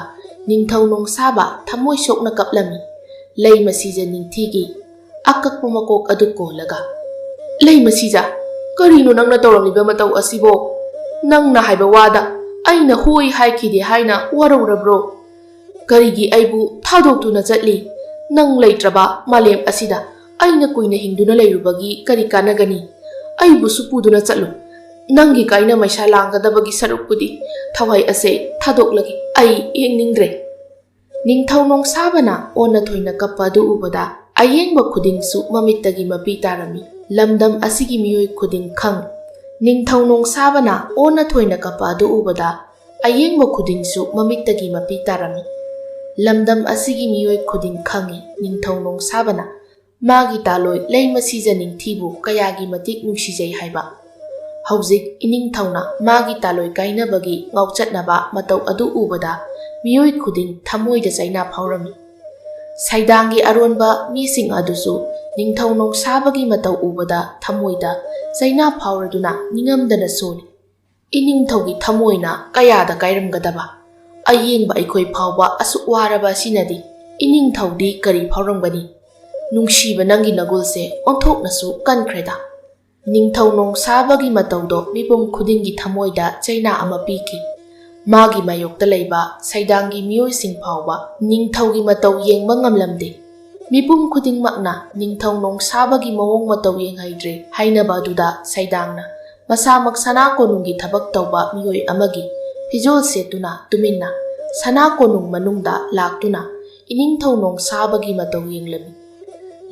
Speaker 1: ꯅꯤꯡꯊꯧ ꯅꯣꯡꯁꯥꯕ ꯊꯃꯣꯏ ꯁꯣꯛꯅ ꯀꯞꯂꯝꯃꯤ ꯂꯩ ꯃꯁꯤꯖ ꯅꯤꯡꯊꯤꯒꯤ ꯑꯀꯛꯄ ꯃꯀꯣꯛ ꯑꯗꯨ ꯀꯣꯜꯂꯒ ꯂꯩ ꯃꯁꯤꯖ ꯀꯔꯤꯅꯣ ꯅꯪꯅ ꯇꯧꯔꯝꯂꯤꯕ ꯃꯇꯧ ꯑꯁꯤꯕꯣ ꯅꯪꯅ ꯍꯥꯏꯕ ꯋꯥꯗ ꯑꯩꯅ ꯍꯣꯏ ꯍꯥꯏꯈꯤꯗꯦ ꯍꯥꯏꯅ ꯋꯥꯔꯧꯔꯕ꯭ꯔꯣ ꯀꯔꯤꯒꯤ ꯑꯩꯕꯨ ꯊꯥꯗꯣꯛꯇꯨꯅ ꯆꯠꯂꯤ ꯅꯪ ꯂꯩꯇ꯭ꯔꯕ ꯃꯥꯂꯦꯝ ꯑꯁꯤꯗ ꯑꯩꯅ ꯀꯨꯏꯅ ꯍꯤꯡꯗꯨꯅ ꯂꯩꯔꯨꯕꯒꯤ ꯀꯔꯤ ꯀꯥꯟꯅꯒꯅꯤ ꯑꯩꯕꯨꯁꯨ ꯄꯨꯗꯨꯅ ꯆꯠꯂꯨ ꯅꯪꯒꯤ ꯀꯥꯏꯅ ꯃꯩꯁꯥ ꯂꯥꯡꯒꯗꯕꯒꯤ ꯁꯔꯨꯛꯄꯨꯗꯤ ꯊꯋꯥꯏ ꯑꯁꯦ ꯊꯥꯗꯣꯛꯂꯒꯦ ꯑꯩ ꯌꯦꯡꯅꯤꯡꯗ꯭ꯔꯦ ꯅꯤꯡꯊꯧ ꯅꯣꯡꯁꯥꯕꯅ ꯑꯣꯟꯅ ꯊꯣꯏꯅ ꯀꯞꯄ ꯑꯗꯨ ꯎꯕꯗ ꯑꯌꯦꯡꯕ ꯈꯨꯗꯤꯡꯁꯨ ꯃꯃꯤꯠꯇꯒꯤ ꯃꯄꯤ ꯇꯥꯔꯝꯃꯤ ꯂꯝꯗꯝ ꯑꯁꯤꯒꯤ ꯃꯤꯑꯣꯏ ꯈꯨꯗꯤꯡ ꯈꯪ ꯅꯤꯡꯊꯧ ꯅꯣꯡꯁꯥꯕꯅ ꯑꯣꯟꯅ ꯊꯣꯏꯅ ꯀꯞꯄ ꯑꯗꯨ ꯎꯕꯗ ꯑꯌꯦꯡꯕ ꯈꯨꯗꯤꯡꯁꯨ ꯃꯃꯤꯠꯇꯒꯤ ꯃꯄꯤ ꯇꯥꯔꯝꯃꯤ ꯂꯝꯗꯝ ꯑꯁꯤꯒꯤ ꯃꯤꯑꯣꯏ ꯈꯨꯗꯤꯡ ꯈꯪꯏ ꯅꯤꯡꯊꯧ ꯅꯣꯡꯁꯥꯕꯅ ꯃꯥꯒꯤ ꯇꯥꯂꯣꯏ ꯂꯩ ꯃꯁꯤꯖ ꯅꯤꯡꯊꯤꯕꯨ ꯀꯌꯥꯒꯤ ꯃꯇꯤꯛ ꯅꯨꯡꯁꯤꯖꯩ ꯍꯥꯏꯕ ꯍꯧꯖꯤꯛ ꯏꯅꯤꯡꯊꯧꯅ ꯃꯥꯒꯤ ꯇꯥꯂꯣꯏ ꯀꯥꯏꯅꯕꯒꯤ ꯉꯥꯎꯆꯠꯅꯕ ꯃꯇꯧ ꯑꯗꯨ ꯎꯕꯗ ꯃꯤꯑꯣꯏ ꯈꯨꯗꯤꯡ ꯊꯃꯣꯏꯗ ꯆꯩꯅꯥ ꯐꯥꯎꯔꯝꯃꯤ ꯁꯩꯗꯥꯡꯒꯤ ꯑꯔꯣꯟꯕ ꯃꯤꯁꯤꯡ ꯑꯗꯨꯁꯨ ꯅꯤꯡꯊꯧ ꯅꯣꯡꯁꯥꯕꯒꯤ ꯃꯇꯧ ꯎꯕꯗ ꯊꯃꯣꯏꯗ ꯆꯩꯅꯥ ꯐꯥꯎꯔꯗꯨꯅ ꯅꯤꯡꯉꯝꯗꯅ ꯁꯣꯜꯂꯤ ꯏꯅꯤꯡꯊꯧꯒꯤ ꯊꯃꯣꯏꯅ ꯀꯌꯥꯗ ꯀꯥꯏꯔꯝꯒꯗꯕ ꯑꯌꯦꯡꯕ ꯑꯩꯈꯣꯏ ꯐꯥꯎꯕ ꯑꯁꯨꯛ ꯋꯥꯔꯕ ꯑꯁꯤꯅꯗꯤ ꯏꯅꯤꯡꯊꯧꯗꯤ ꯀꯔꯤ ꯐꯥꯎꯔꯝꯒꯅꯤ ꯅꯨꯡꯁꯤꯕ ꯅꯪꯒꯤ ꯅꯒꯨꯜꯁꯦ ꯑꯣꯟꯊꯣꯛꯅꯁꯨ ꯀꯟꯈ꯭ꯔꯦꯗ ꯅꯤꯡꯊꯧ ꯅꯣꯡꯁꯥꯕꯒꯤ ꯃꯇꯧꯗꯣ ꯃꯤꯄꯨꯝ ꯈꯨꯗꯤꯡꯒꯤ ꯊꯃꯣꯏꯗ ꯆꯩꯅꯥ ꯑꯃ ꯄꯤꯈꯤ ꯃꯥꯒꯤ ꯃꯥꯌꯣꯛꯇ ꯂꯩꯕ ꯁꯩꯗꯥꯡꯒꯤ ꯃꯤꯑꯣꯏꯁꯤꯡ ꯐꯥꯎꯕ ꯅꯤꯡꯊꯧꯒꯤ ꯃꯇꯧ ꯌꯦꯡꯕ ꯉꯝꯂꯝꯗꯦ ꯃꯤꯄꯨꯝ ꯈꯨꯗꯤꯡꯃꯛꯅ ꯅꯤꯡꯊꯧ ꯅꯣꯡꯁꯥꯕꯒꯤ ꯃꯑꯣꯡ ꯃꯇꯧ ꯌꯦꯡꯍꯩꯗ꯭ꯔꯦ ꯍꯥꯏꯅꯕ ꯑꯗꯨꯗ ꯁꯩꯗꯥꯡꯅ ꯃꯁꯥꯃꯛ ꯁꯅꯥ ꯀꯣꯅꯨꯡꯒꯤ ꯊꯕꯛ ꯇꯧꯕ ꯃꯤꯑꯣꯏ ꯑꯃꯒꯤ ꯐꯤꯖꯣꯜ ꯁꯦꯠꯇꯨꯅ ꯇꯨꯃꯤꯟꯅ ꯁꯅꯥ ꯀꯣꯅꯨꯡ ꯃꯅꯨꯡꯗ ꯂꯥꯛꯇꯨꯅ ꯏꯅꯤꯡꯊꯧ ꯅꯣꯡꯁꯥꯕꯒꯤ ꯃꯇꯧ ꯌꯦꯡꯂꯝꯃꯤ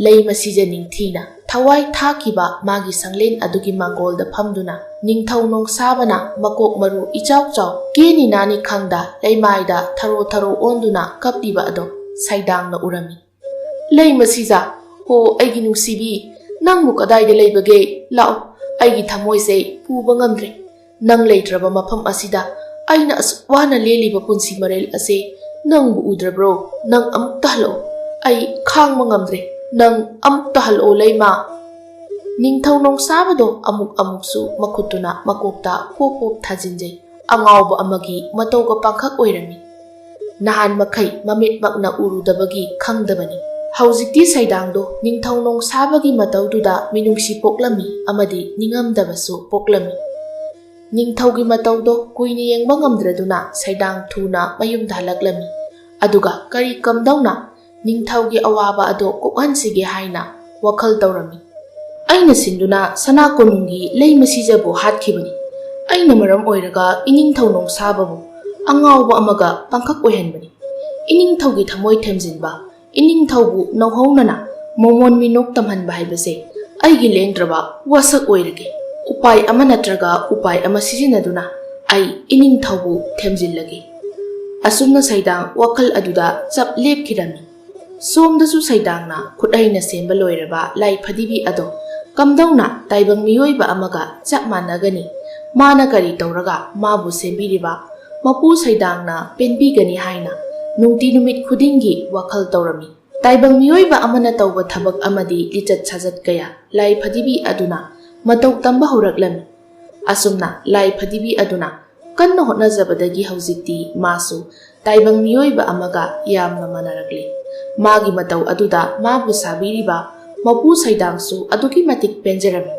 Speaker 1: ꯂꯩ ꯃꯁꯤꯖ ꯅꯤꯡꯊꯤꯅ ꯊꯋꯥꯏ ꯊꯥꯈꯤꯕ ꯃꯥꯒꯤ ꯁꯪꯂꯦꯟ ꯑꯗꯨꯒꯤ ꯃꯥꯡꯒꯣꯜꯗ ꯐꯝꯗꯨꯅ ꯅꯤꯡꯊꯧ ꯅꯣꯡꯁꯥꯕꯅ ꯃꯀꯣꯛ ꯃꯔꯨ ꯏꯆꯥꯎ ꯆꯥꯎ ꯀꯦꯅꯤ ꯅꯥꯅꯤ ꯈꯪꯗ ꯂꯩꯃꯥꯏꯗ ꯊꯔꯣ ꯊꯔꯣ ꯑꯣꯟꯗꯨꯅ ꯀꯞꯄꯤꯕ ꯑꯗꯣ ꯁꯩꯗꯥꯡꯅ ꯎꯔꯝꯃꯤ ꯂꯩ ꯃꯁꯤꯖ ꯍꯣ ꯑꯩꯒꯤ ꯅꯨꯡꯁꯤꯕꯤ ꯅꯪꯕꯨ ꯀꯗꯥꯏꯗ ꯂꯩꯕꯒꯦ ꯂꯥꯛꯑꯣ ꯑꯩꯒꯤ ꯊꯃꯣꯏꯁꯦ ꯄꯨꯕ ꯉꯝꯗ꯭ꯔꯦ ꯅꯪ ꯂꯩꯇ꯭ꯔꯕ ꯃꯐꯝ ꯑꯁꯤꯗ ꯑꯩꯅ ꯑꯁꯨꯛ ꯋꯥꯅ ꯂꯦꯜꯂꯤꯕ ꯄꯨꯟꯁꯤ ꯃꯔꯦꯜ ꯑꯁꯦ ꯅꯪꯕꯨ ꯎꯗ꯭ꯔꯕ꯭ꯔꯣ ꯅꯪ ꯑꯃꯨꯛꯇ ꯍꯜꯂꯛꯑꯣ ꯑꯩ ꯈꯥꯡꯕ ꯉꯝꯗ꯭ꯔꯦ ꯅꯪ ꯑꯃꯨꯛꯇ ꯍꯜꯂꯛꯑꯣ ꯂꯩꯃꯥ ꯅꯤꯡꯊꯧ ꯅꯣꯡꯁꯥꯕꯗꯣ ꯑꯃꯨꯛꯁꯨ ꯃꯈꯨꯠꯇꯨꯅ ꯃꯀꯣꯛꯇ ꯄꯣꯞ ꯄꯣꯞ ꯊꯥꯖꯤꯟꯖꯩ ꯑꯉꯥꯎꯕ ꯑꯃꯒꯤ ꯃꯇꯧꯒ ꯄꯥꯡꯈꯛ ꯑꯣꯏꯔꯝꯃꯤ ꯅꯍꯥꯟ ꯃꯈꯩ ꯃꯃꯤꯠꯃꯛꯅ ꯎꯔꯨꯗꯕꯒꯤ ꯈꯪꯗꯕꯅꯤ ꯍꯧꯖꯤꯛꯇꯤ ꯁꯩꯗꯥꯡꯗꯣ ꯅꯤꯡꯊꯧ ꯅꯣꯡꯁꯥꯕꯒꯤ ꯃꯇꯧꯗꯨꯗ ꯃꯤꯅꯨꯡꯁꯤ ꯄꯣꯛꯂꯝꯃꯤ ꯑꯃꯗꯤ ꯅꯤꯡꯉꯝꯗꯕꯁꯨ ꯄꯣꯛꯂꯝꯃꯤ ꯅꯤꯡꯊꯧꯒꯤ ꯃꯇꯧꯗꯣ ꯀꯨꯏꯅ ꯌꯦꯡꯕ ꯉꯝꯗ꯭ꯔꯗꯨꯅ ꯁꯩꯗꯥꯡ ꯊꯨꯅ ꯃꯌꯨꯝꯗ ꯍꯜꯂꯛꯂꯝꯃꯤ ꯑꯗꯨꯒ ꯀꯔꯤ ꯀꯝꯗꯧꯅ ꯅꯤꯡꯊꯧꯒꯤ ꯑꯋꯥꯕ ꯑꯗꯣ ꯀꯣꯛꯍꯟꯁꯤꯒꯦ ꯍꯥꯏꯅ ꯋꯥꯈꯜ ꯇꯧꯔꯝꯃꯤ ꯑꯩꯅ ꯁꯤꯟꯗꯨꯅ ꯁꯅꯥ ꯀꯣꯅꯨꯡꯒꯤ ꯂꯩ ꯃꯁꯤꯖꯕꯨ ꯍꯥꯠꯈꯤꯕꯅꯤ ꯑꯩꯅ ꯃꯔꯝ ꯑꯣꯏꯔꯒ ꯏꯅꯤꯡꯊꯧ ꯅꯣꯡꯁꯥꯕꯕꯨ ꯑꯉꯥꯎꯕ ꯑꯃꯒ ꯄꯥꯡꯈꯛ ꯑꯣꯏꯍꯟꯕꯅꯤ ꯏꯅꯤꯡꯊꯧꯒꯤ ꯊꯃꯣꯏ ꯊꯦꯝꯖꯤꯟꯕ ꯏꯅꯤꯡꯊꯧꯕꯨ ꯅꯧꯍꯧꯅꯅ ꯃꯣꯃꯣꯟ ꯃꯤꯅꯣꯛ ꯇꯝꯍꯟꯕ ꯍꯥꯏꯕꯁꯦ ꯑꯩꯒꯤ ꯂꯦꯡꯗ꯭ꯔꯕ ꯋꯥꯁꯛ ꯑꯣꯏꯔꯒꯦ ꯎꯄꯥꯏ ꯑꯃ ꯅꯠꯇ꯭ꯔꯒ ꯎꯄꯥꯏ ꯑꯃ ꯁꯤꯖꯤꯟꯅꯗꯨꯅ ꯑꯩ ꯏꯅꯤꯡꯊꯧꯕꯨ ꯊꯦꯝꯖꯤꯜꯂꯒꯦ ꯑꯁꯨꯝꯅ ꯁꯩꯗꯥꯡ ꯋꯥꯈꯜ ꯑꯗꯨꯗ ꯆꯞ ꯂꯦꯞꯈꯤꯔꯝꯃꯤ ꯁꯣꯝꯗꯁꯨ ꯁꯩꯗꯥꯡꯅ ꯈꯨꯠꯍꯩꯅ ꯁꯦꯝꯕ ꯂꯣꯏꯔꯕ ꯂꯥꯏ ꯐꯗꯤꯕꯤ ꯑꯗꯣ ꯀꯝꯗꯧꯅ ꯇꯥꯏꯕꯪ ꯃꯤꯑꯣꯏꯕ ꯑꯃꯒ ꯆꯞ ꯃꯥꯟꯅꯒꯅꯤ ꯃꯥꯅ ꯀꯔꯤ ꯇꯧꯔꯒ ꯃꯥꯕꯨ ꯁꯦꯝꯕꯤꯔꯤꯕ ꯃꯄꯨ ꯁꯩꯗꯥꯡꯅ ꯄꯦꯟꯕꯤꯒꯅꯤ ꯍꯥꯏꯅ ꯅꯨꯡꯇꯤ ꯅꯨꯃꯤꯠ ꯈꯨꯗꯤꯡꯒꯤ ꯋꯥꯈꯜ ꯇꯧꯔꯝꯃꯤ꯫ ꯇꯥꯏꯕꯪ ꯃꯤꯑꯣꯏꯕ ꯑꯃꯅ ꯇꯧꯕ ꯊꯕꯛ ꯑꯃꯗꯤ ꯂꯤꯆꯠ ꯁꯥꯖꯠ ꯀꯌꯥ ꯂꯥꯏ ꯐꯗꯤꯕꯤ ꯑꯗꯨꯅ ꯃꯇꯧ ꯇꯝꯕ ꯍꯧꯔꯛꯂꯝꯃꯤ꯫ ꯑꯁꯨꯝꯅ ꯂꯥꯏ ꯐꯗꯤꯕꯤ ꯑꯗꯨꯅ ꯀꯟꯅ ꯍꯣꯠꯅꯖꯕꯗꯒꯤ ꯍꯧꯖꯤꯛꯇꯤ ꯃꯥꯁꯨ ꯇꯥꯏꯕꯪ ꯃꯤꯑꯣꯏꯕ ꯑꯃꯒ ꯌꯥꯝꯅ ꯃꯥꯟꯅꯔꯛꯂꯤ꯫ ꯃꯥꯒꯤ ꯃꯇꯧ ꯑꯗꯨꯗ ꯃꯥꯕꯨ ꯁꯥꯕꯤꯔꯤꯕ ꯃꯄꯨ ꯁꯩꯗꯥꯡꯁꯨ ꯑꯗꯨꯛꯀꯤ ꯃꯇꯤꯛ ꯄꯦꯟꯖꯔꯝꯃꯤ꯫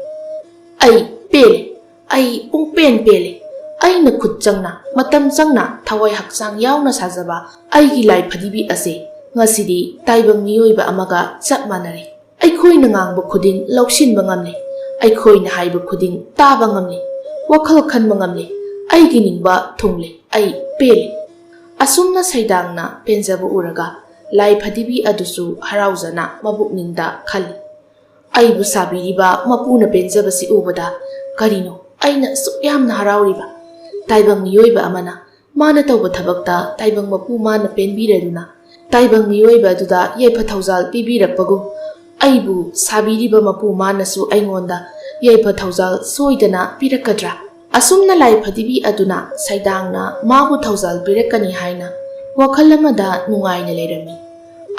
Speaker 1: ꯑꯩ ꯄꯦꯜꯂꯦ, ꯑꯩ ꯄꯨꯡꯄꯦꯟ ꯄꯦꯜꯂꯦ, ꯑꯩꯅ ꯈꯨꯠ ꯆꯪꯅ ꯃꯇꯝ ꯆꯪꯅ ꯊꯋꯥꯏ ꯍꯛꯆꯥꯡ ꯌꯥꯎꯅ ꯁꯥꯖꯕ ꯑꯩꯒꯤ ꯂꯥꯏ ꯐꯗꯤꯕꯤ ꯑꯁꯦ ꯉꯁꯤꯗꯤ ꯇꯥꯏꯕꯪ ꯃꯤꯑꯣꯏꯕ ꯑꯃꯒ ꯆꯞ ꯃꯥꯟꯅꯔꯦ꯫ ꯑꯩꯈꯣꯏꯅ ꯉꯥꯡꯕ ꯈꯨꯗꯤꯡ ꯂꯧꯁꯤꯟꯕ ꯉꯝꯂꯦ, ꯑꯩꯈꯣꯏꯅ ꯍꯥꯏꯕ ꯈꯨꯗꯤꯡ ꯇꯥꯕ ꯉꯝꯂꯦ, ꯋꯥꯈꯜ ꯈꯟꯕ ꯉꯝꯂꯦ, ꯑꯩꯒꯤ ꯅꯤꯡꯕ ꯊꯨꯡꯂꯦ, ꯑꯩ ꯄꯦꯜꯂꯦ꯫ ꯑꯁꯨꯝꯅ ꯁꯩꯗꯥꯡꯅ ꯄꯦꯟꯖꯕ ꯎꯔꯒ ꯂꯥꯏ ꯐꯗꯤꯕꯤ ꯑꯗꯨꯁꯨ ꯍꯔꯥꯎꯖꯅ ꯃꯕꯨꯛꯅꯤꯡꯗ ꯈꯜꯂꯤ, ꯑꯩꯕꯨ ꯁꯥꯕꯤꯔꯤꯕ ꯃꯄꯨꯅ ꯄꯦꯟꯖꯕꯁꯤ ꯎꯕꯗ ꯀꯔꯤꯅꯣ ꯑꯩꯅ ꯑꯁꯨꯛ ꯌꯥꯝꯅ ꯍꯔꯥꯎꯔꯤꯕ? ꯇꯥꯏꯕꯪ ꯃꯤꯑꯣꯏꯕ ꯑꯃꯅ ꯃꯥꯅ ꯇꯧꯕ ꯊꯕꯛꯇ ꯇꯥꯏꯕꯪ ꯃꯄꯨ ꯃꯥꯅ ꯄꯦꯟꯕꯤꯔꯗꯨꯅ ꯇꯥꯏꯕꯪ ꯃꯤꯑꯣꯏꯕ ꯑꯗꯨꯗ ꯌꯥꯏꯐ ꯊꯧꯖꯥꯜ ꯄꯤꯕꯤꯔꯛꯄꯒꯨꯝ ꯑꯩꯕꯨ ꯁꯥꯕꯤꯔꯤꯕ ꯃꯄꯨ ꯃꯥꯅꯁꯨ ꯑꯩꯉꯣꯟꯗ ꯌꯥꯏꯐ ꯊꯧꯖꯥꯜ ꯁꯣꯏꯗꯅ ꯄꯤꯔꯛꯀꯗ꯭ꯔꯥ? ꯑꯁꯨꯝꯅ ꯂꯥꯏ ꯐꯗꯤꯕꯤ ꯑꯗꯨꯅ ꯁꯩꯗꯥꯡꯅ ꯃꯥꯕꯨ ꯊꯧꯖꯥꯜ ꯄꯤꯔꯛꯀꯅꯤ ꯍꯥꯏꯅ ꯋꯥꯈꯜ ꯑꯃꯗ ꯅꯨꯡꯉꯥꯏꯅ ꯂꯩꯔꯝꯃꯤ꯫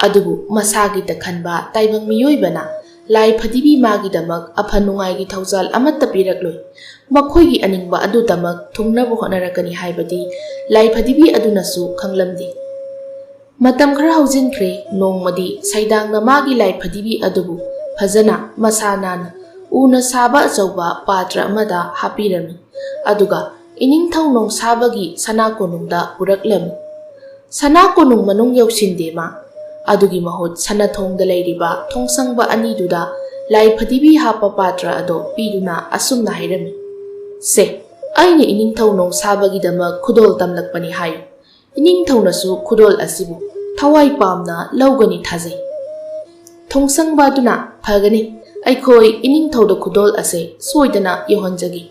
Speaker 1: ꯑꯗꯨꯕꯨ ꯃꯁꯥꯒꯤꯗ ꯈꯟꯕ ꯇꯥꯏꯕꯪ ꯃꯤꯑꯣꯏꯕꯅ ꯂꯥꯏ ꯐꯗꯤꯕꯤ ꯃꯥꯒꯤꯗꯃꯛ ꯑꯐ ꯅꯨꯡꯉꯥꯏꯒꯤ ꯊꯧꯖꯥꯜ ꯑꯃꯠꯇ ꯄꯤꯔꯛꯂꯣꯏ, ꯃꯈꯣꯏꯒꯤ ꯑꯅꯤꯡꯕ ꯑꯗꯨꯗꯃꯛ ꯊꯨꯡꯅꯕ ꯍꯣꯠꯅꯔꯛꯀꯅꯤ ꯍꯥꯏꯕꯗꯤ ꯂꯥꯏ ꯐꯗꯤꯕꯤ ꯑꯗꯨꯅꯁꯨ ꯈꯪꯂꯝꯗꯦ꯫ ꯃꯇꯝ ꯈꯔ ꯍꯧꯖꯤꯟꯈ꯭ꯔꯦ꯫ ꯅꯣꯡꯃꯗꯤ ꯁꯩꯗꯥꯡꯅ ꯃꯥꯒꯤ ꯂꯥꯏ ꯐꯗꯤꯕꯤ ꯑꯗꯨꯕꯨ ꯐꯖꯅ ꯃꯁꯥ ꯅꯥꯟꯅ ꯎꯅ ꯁꯥꯕ ꯑꯆꯧꯕ ꯄꯥꯇ꯭ꯔ ꯑꯃꯗ ꯍꯥꯞꯄꯤꯔꯝꯃꯤ, ꯑꯗꯨꯒ ꯏꯅꯤꯡꯊꯧ ꯅꯣꯡꯁꯥꯕꯒꯤ ꯁꯅꯥ ꯀꯣꯅꯨꯡꯗ ꯄꯨꯔꯛꯂꯝꯃꯤ꯫ ꯁꯅꯥ ꯀꯣꯅꯨꯡ ꯃꯅꯨꯡ ꯌꯧꯁꯤꯟꯗꯦ ꯃꯥ, ꯑꯗꯨꯒꯤ ꯃꯍꯨꯠ ꯁꯅꯊꯣꯡꯗ ꯂꯩꯔꯤꯕ ꯊꯣꯡꯁꯪꯕ ꯑꯅꯤꯗꯨꯗ ꯂꯥꯏ ꯐꯗꯤꯕꯤ ꯍꯥꯞꯄ ꯄꯥꯇ꯭ꯔ ꯑꯗꯣ ꯄꯤꯗꯨꯅ ꯑꯁꯨꯝꯅ ꯍꯥꯏꯔꯝꯃꯤ, ꯁꯦ, ꯑꯩꯅ ꯏꯅꯤꯡꯊꯧ ꯅꯣꯡꯁꯥꯕꯒꯤꯗꯃꯛ ꯈꯨꯗꯣꯜ ꯇꯝꯂꯛꯄꯅꯤ ꯍꯥꯏꯌꯨ꯫ ꯏꯅꯤꯡꯊꯧꯅꯁꯨ ꯈꯨꯗꯣꯜ ꯑꯁꯤꯕꯨ ꯊꯋꯥꯏ ꯄꯥꯝꯅ ꯂꯧꯒꯅꯤ ꯊꯥꯖꯩ꯫ ꯊꯣꯡꯁꯪꯕ ꯑꯗꯨꯅ ꯐꯒꯅꯤ, ꯑꯩꯈꯣꯏ ꯏꯅꯤꯡꯊꯧꯗ ꯈꯨꯗꯣꯜ ꯑꯁꯦ ꯁꯣꯏꯗꯅ ꯌꯧꯍꯟꯖꯒꯦ꯫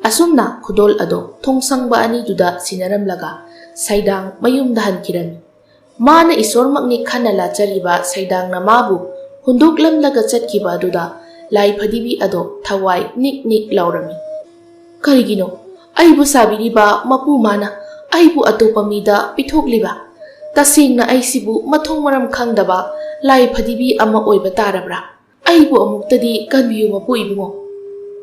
Speaker 1: ꯑꯁꯨꯝꯅ ꯈꯨꯗꯣꯜ ꯑꯗꯣ ꯊꯣꯡꯁꯪꯕ ꯑꯅꯤꯗꯨꯗ ꯁꯤꯟꯅꯔꯝꯂꯒ ꯁꯩꯗꯥꯡ ꯃꯌꯨꯝꯗ ꯍꯟꯈꯤꯔꯝꯃꯤ꯫ ꯃꯥꯅ ꯏꯁꯣꯔꯃꯛꯅꯤ ꯈꯟꯅ ꯂꯥꯠꯆꯔꯤꯕ ꯁꯩꯗꯥꯡꯅ ꯃꯥꯕꯨ ꯍꯨꯟꯗꯣꯛꯂꯝꯂꯒ ꯆꯠꯈꯤꯕ ꯑꯗꯨꯗ ꯂꯥꯏ ꯐꯗꯤꯕꯤ ꯑꯗꯣ ꯊꯋꯥꯏ ꯅꯤꯛ ꯅꯤꯛ ꯂꯥꯎꯔꯝꯃꯤ꯫ ꯀꯔꯤꯒꯤꯅꯣ ꯑꯩꯕꯨ ꯁꯥꯕꯤꯔꯤꯕ ꯃꯄꯨ ꯃꯥꯅ ꯑꯩꯕꯨ ꯑꯇꯣꯞꯄ ꯃꯤꯗ ꯄꯤꯊꯣꯛꯂꯤꯕ? ꯇꯁꯦꯡꯅ ꯑꯩꯁꯤꯕꯨ ꯃꯊꯣꯡ ꯃꯔꯝ ꯈꯪꯗꯕ ꯂꯥꯏ ꯐꯗꯤꯕꯤ ꯑꯃ ꯑꯣꯏꯕ ꯇꯥꯔꯕ꯭ꯔꯥ? ꯑꯩꯕꯨ ꯑꯃꯨꯛꯇꯗꯤ ꯀꯟꯕꯤꯌꯨ ꯃꯄꯨ ꯏꯕꯨꯡꯉꯣ꯫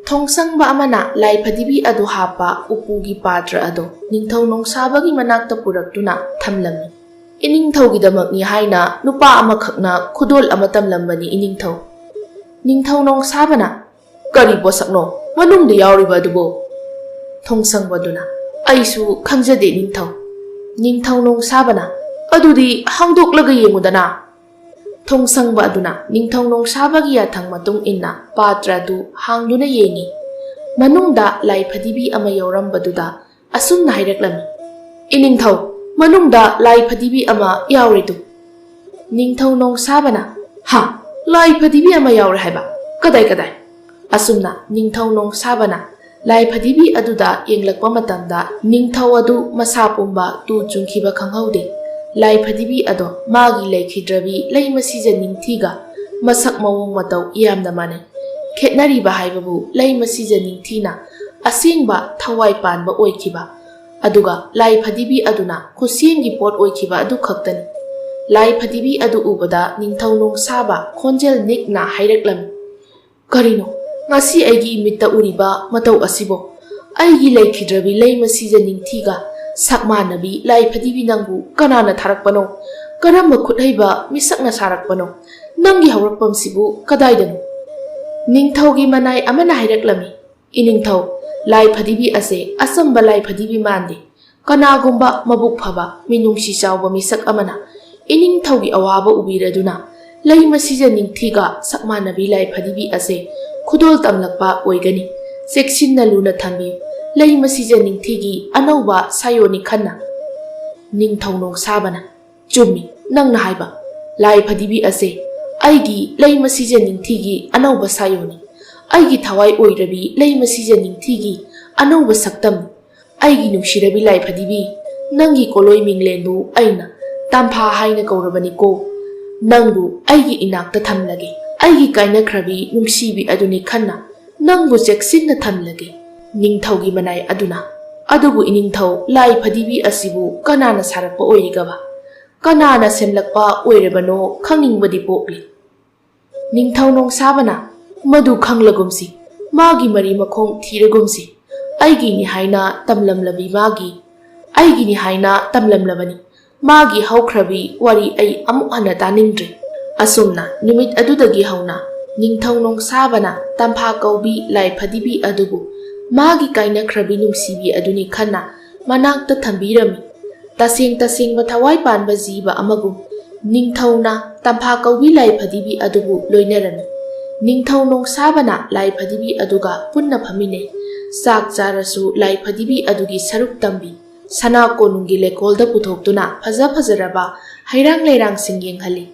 Speaker 1: ꯊꯣꯡꯁꯪꯕ ꯑꯃꯅ ꯂꯥꯏ ꯐꯗꯤꯕꯤ ꯑꯗꯨ ꯍꯥꯞꯄ ꯎꯄꯨꯒꯤ ꯄꯥꯇ꯭ꯔ ꯑꯗꯣ ꯅꯤꯡꯊꯧ ꯅꯣꯡꯁꯥꯕꯒꯤ ꯃꯅꯥꯛꯇ ꯄꯨꯔꯛꯇꯨꯅ ꯊꯝꯂꯝꯃꯤ꯫ ꯏꯅꯤꯡꯊꯧꯒꯤꯗꯃꯛꯅꯤ ꯍꯥꯏꯅ ꯅꯨꯄꯥ ꯑꯃꯈꯛꯅ ꯈꯨꯗꯣꯜ ꯑꯃ ꯇꯝꯂꯝꯕꯅꯤ ꯏꯅꯤꯡꯊꯧ꯫ ꯅꯤꯡꯊꯧ ꯅꯣꯡꯁꯥꯕꯅ, ꯀꯔꯤ ꯄꯣꯠꯁꯛꯅꯣ ꯃꯅꯨꯡꯗ ꯌꯥꯎꯔꯤꯕ ꯑꯗꯨꯕꯨ? ꯊꯣꯡꯁꯪꯕꯗꯨꯅ, ꯑꯩꯁꯨ ꯈꯪꯖꯗꯦ ꯅꯤꯡꯊꯧ꯫ ꯅꯤꯡꯊꯧ ꯅꯣꯡꯁꯥꯕꯅ, ꯑꯗꯨꯗꯤ ꯍꯥꯡꯗꯣꯛꯂꯒ ꯌꯦꯡꯉꯨꯗꯅ꯫ ꯊꯣꯡꯁꯪꯕ ꯑꯗꯨꯅ ꯅꯤꯡꯊꯧ ꯅꯣꯡꯁꯥꯕꯒꯤ ꯌꯥꯊꯪ ꯃꯇꯨꯡ ꯏꯟꯅ ꯄꯥꯇ꯭ꯔ ꯑꯗꯨ ꯍꯥꯡꯗꯨꯅ ꯌꯦꯡꯉꯤ꯫ ꯃꯅꯨꯡꯗ ꯂꯥꯏ ꯐꯗꯤꯕꯤ ꯑꯃ ꯌꯥꯎꯔꯝꯕꯗꯨꯗ ꯑꯁꯨꯝꯅ ꯍꯥꯏꯔꯛꯂꯝꯃꯤ, ꯏꯅꯤꯡꯊꯧ, ꯃꯅꯨꯡꯗ ꯂꯥꯏ ꯐꯗꯤꯕꯤ ꯑꯃ ꯌꯥꯎꯔꯦꯗꯨ꯫ ꯅꯤꯡꯊꯧ ꯅꯣꯡꯁꯥꯕꯅ, ꯍꯥ, ꯂꯥꯏ ꯐꯗꯤꯕꯤ ꯑꯃ ꯌꯥꯎꯔꯦ ꯍꯥꯏꯕ? ꯀꯗꯥꯏ ꯀꯗꯥꯏ? ꯑꯁꯨꯝꯅ ꯅꯤꯡꯊꯧ ꯅꯣꯡꯁꯥꯕꯅ ꯂꯥꯏ ꯐꯗꯤꯕꯤ ꯑꯗꯨꯗ ꯌꯦꯡꯂꯛꯄ ꯃꯇꯝꯗ ꯅꯤꯡꯊꯧ ꯑꯗꯨ ꯃꯁꯥ ꯄꯨꯝꯕ ꯇꯨ ꯆꯨꯡꯈꯤꯕ ꯈꯪꯍꯧꯗꯦ꯫ ꯂꯥꯏ ꯐꯗꯤꯕꯤ ꯑꯗꯣ ꯃꯥꯒꯤ ꯂꯩꯈꯤꯗ꯭ꯔꯕꯤ ꯂꯩ ꯃꯁꯤꯖ ꯅꯤꯡꯊꯤꯒ ꯃꯁꯛ ꯃꯑꯣꯡ ꯃꯇꯧ ꯌꯥꯝꯅ ꯃꯥꯟꯅꯩ꯫ ꯈꯦꯠꯅꯔꯤꯕ ꯍꯥꯏꯕꯕꯨ ꯂꯩ ꯃꯁꯤꯖ ꯅꯤꯡꯊꯤꯅ ꯑꯁꯦꯡꯕ ꯊꯋꯥꯏ ꯄꯥꯟꯕ ꯑꯣꯏꯈꯤꯕ, ꯑꯗꯨꯒ ꯂꯥꯏ ꯐꯗꯤꯕꯤ ꯑꯗꯨꯅ ꯈꯨꯠꯁꯦꯝꯒꯤ ꯄꯣꯠ ꯑꯣꯏꯈꯤꯕ ꯑꯗꯨ ꯈꯛꯇꯅꯤ꯫ ꯂꯥꯏ ꯐꯗꯤꯕꯤ ꯑꯗꯨ ꯎꯕꯗ ꯅꯤꯡꯊꯧ ꯅꯣꯡꯁꯥꯕ ꯈꯣꯟꯖꯦꯜ ꯅꯤꯛꯅ ꯍꯥꯏꯔꯛꯂꯝꯃꯤ, ꯀꯔꯤꯅꯣ ꯉꯁꯤ ꯑꯩꯒꯤ ꯏꯃꯤꯠꯇ ꯎꯔꯤꯕ ꯃꯇꯧ ꯑꯁꯤꯕꯣ? ꯑꯩꯒꯤ ꯂꯩꯈꯤꯗ꯭ꯔꯕꯤ ꯂꯩ ꯃꯁꯤꯖ ꯅꯤꯡꯊꯤꯒ ꯁꯛ ꯃꯥꯟꯅꯕꯤ ꯂꯥꯏ ꯐꯗꯤꯕꯤ ꯅꯪꯕꯨ ꯀꯅꯥꯅ ꯊꯥꯔꯛꯄꯅꯣ? ꯀꯔꯝꯕ ꯈꯨꯠꯍꯩꯕ ꯃꯤꯁꯛꯅ ꯁꯥꯔꯛꯄꯅꯣ? ꯅꯪꯒꯤ ꯍꯧꯔꯛꯐꯝꯁꯤꯕꯨ ꯀꯗꯥꯏꯗꯅꯣ? ꯅꯤꯡꯊꯧꯒꯤ ꯃꯅꯥꯏ ꯑꯃꯅ ꯍꯥꯏꯔꯛꯂꯝꯃꯤ, ꯏꯅꯤꯡꯊꯧ, ꯂꯥꯏ ꯐꯗꯤꯕꯤ ꯑꯁꯦ ꯑꯆꯝꯕ ꯂꯥꯏ ꯐꯗꯤꯕꯤ ꯃꯥꯟꯗꯦ꯫ ꯀꯅꯥꯒꯨꯝꯕ ꯃꯕꯨꯛ ꯐꯕ ꯃꯤꯅꯨꯡꯁꯤ ꯆꯥꯎꯕ ꯃꯤꯁꯛ ꯑꯃꯅ ꯏꯅꯤꯡꯊꯧꯒꯤ ꯑꯋꯥꯕ ꯎꯕꯤꯔꯗꯨꯅ ꯂꯩ ꯃꯁꯤꯖ ꯅꯤꯡꯊꯤꯒ ꯁꯛ ꯃꯥꯟꯅꯕꯤ ꯂꯥꯏ ꯐꯗꯤꯕꯤ ꯑꯁꯦ ꯈꯨꯗꯣꯜ ꯇꯝꯂꯛꯄ ꯑꯣꯏꯒꯅꯤ꯫ ꯆꯦꯛꯁꯤꯟꯅ ꯂꯨꯅ ꯊꯝꯕꯤꯌꯨ, ꯂꯩ ꯃꯁꯤꯖ ꯅꯤꯡꯊꯤꯒꯤ ꯑꯅꯧꯕ ꯁꯥꯌꯣꯟꯅꯤ ꯈꯟꯅ꯫ ꯅꯤꯡꯊꯧ ꯅꯣꯡꯁꯥꯕꯅ, ꯆꯨꯝꯃꯤ ꯅꯪꯅ ꯍꯥꯏꯕ, ꯂꯥꯏ ꯐꯗꯤꯕꯤ ꯑꯁꯦ ꯑꯩꯒꯤ ꯂꯩ ꯃꯁꯤꯖ ꯅꯤꯡꯊꯤꯒꯤ ꯑꯅꯧꯕ ꯁꯥꯌꯣꯟꯅꯤ꯫ ꯑꯩꯒꯤ ꯊꯋꯥꯏ ꯑꯣꯏꯔꯕꯤ ꯂꯩ ꯃꯁꯤꯖ ꯅꯤꯡꯊꯤꯒꯤ ꯑꯅꯧꯕ ꯁꯛꯇꯝꯅꯤ꯫ ꯑꯩꯒꯤ ꯅꯨꯡꯁꯤꯔꯕꯤ ꯂꯥꯏ ꯐꯗꯤꯕꯤ, ꯅꯪꯒꯤ ꯀꯣꯂꯣꯏ ꯃꯤꯡꯂꯦꯟꯕꯨ ꯑꯩꯅ ꯇꯥꯝꯐꯥ ꯍꯥꯏꯅ ꯀꯧꯔꯕꯅꯤꯀꯣ꯫ ꯅꯪꯕꯨ ꯑꯩꯒꯤ ꯏꯅꯥꯛꯇ ꯊꯝꯂꯒꯦ, ꯑꯩꯒꯤ ꯀꯥꯏꯅꯈ꯭ꯔꯕꯤ ꯅꯨꯡꯁꯤꯕꯤ ꯑꯗꯨꯅꯤ ꯈꯟꯅ ꯅꯪꯕꯨ ꯆꯦꯛꯁꯤꯟꯅ ꯊꯝꯂꯒꯦ꯫ ꯅꯤꯡꯊꯧꯒꯤ ꯃꯅꯥꯏ ꯑꯗꯨꯅ ꯑꯗꯨꯕꯨ ꯏꯅꯤꯡꯊꯧ ꯂꯥꯏ ꯐꯗꯤꯕꯤ ꯑꯁꯤꯕꯨ ꯀꯅꯥꯅ ꯁꯥꯔꯛꯄ ꯑꯣꯏꯔꯤꯒꯕ ꯀꯅꯥꯅ ꯁꯦꯝꯂꯛꯄ ꯑꯣꯏꯔꯕꯅꯣ ꯈꯪꯅꯤꯡꯕꯗꯤ ꯄꯣꯛꯂꯤ ꯅꯤꯡꯊꯧ ꯅꯣꯡꯁꯥꯕꯅ ꯃꯗꯨ ꯈꯪꯂꯒꯨꯝꯁꯤ ꯃꯥꯒꯤ ꯃꯔꯤ ꯃꯈꯣꯡ ꯊꯤꯔꯒꯨꯝꯁꯤ ꯑꯩꯒꯤꯅꯤ ꯍꯥꯏꯅ ꯇꯝꯂꯝꯂꯕꯤ ꯑꯩꯒꯤꯅꯤ ꯍꯥꯏꯅ ꯇꯝꯂꯝꯂꯕꯅꯤ ꯃꯥꯒꯤ ꯍꯧꯈ꯭ꯔꯕꯤ ꯋꯥꯔꯤ ꯑꯩ ꯑꯃꯨꯛ ꯍꯟꯅ ꯇꯥꯅꯤꯡꯗ꯭ꯔꯦ ꯑꯁꯨꯝꯅ ꯅꯨꯃꯤꯠ ꯑꯗꯨꯗꯒꯤ ꯍꯧꯅ ꯅꯤꯡꯊꯧ ꯅꯣꯡꯁꯥꯕꯅ ꯇꯝꯐꯥ ꯀꯧꯕꯤ ꯂꯥꯏ ꯐꯗꯤꯕꯤ ꯑꯗꯨꯕꯨ ꯃꯥꯒꯤ ꯀꯥꯏꯅꯈ꯭ꯔꯕꯤ ꯅꯨꯡꯁꯤꯕꯤ ꯑꯗꯨꯅꯤ ꯈꯟꯅ ꯃꯅꯥꯛꯇ ꯊꯝꯕꯤꯔꯝꯃꯤ ꯇꯁꯦꯡꯕ ꯊꯋꯥꯏ ꯄꯥꯟꯕ ꯖꯤꯕ ꯑꯃꯒꯨꯝ ꯅꯤꯡꯊꯧꯅ ꯇꯝꯐꯥ ꯀꯧꯕꯤ ꯂꯥꯏ ꯐꯗꯤꯕꯤ ꯑꯗꯨꯕꯨ ꯂꯣꯏꯅꯔꯝꯃꯤ ꯅꯤꯡꯊꯧ ꯅꯣꯡꯁꯥꯕꯅ ꯂꯥꯏ ꯐꯗꯤꯕꯤ ꯑꯗꯨꯒ ꯄꯨꯟꯅ ꯐꯝꯃꯤꯟꯅꯩ ꯆꯥꯛ ꯆꯥꯔꯁꯨ ꯂꯥꯏ ꯐꯗꯤꯕꯤ ꯑꯗꯨꯒꯤ ꯁꯔꯨꯛ ꯇꯝꯕꯤ ꯁꯅꯥ ꯀꯣꯅꯨꯡꯒꯤ ꯂꯩꯀꯣꯜꯗ ꯄꯨꯊꯣꯛꯇꯨꯅ ꯐꯖꯔꯕ ꯍꯩꯔꯥꯡ ꯂꯩꯔꯥꯡꯁꯤꯡ ꯌꯦꯡꯍꯜꯂꯤ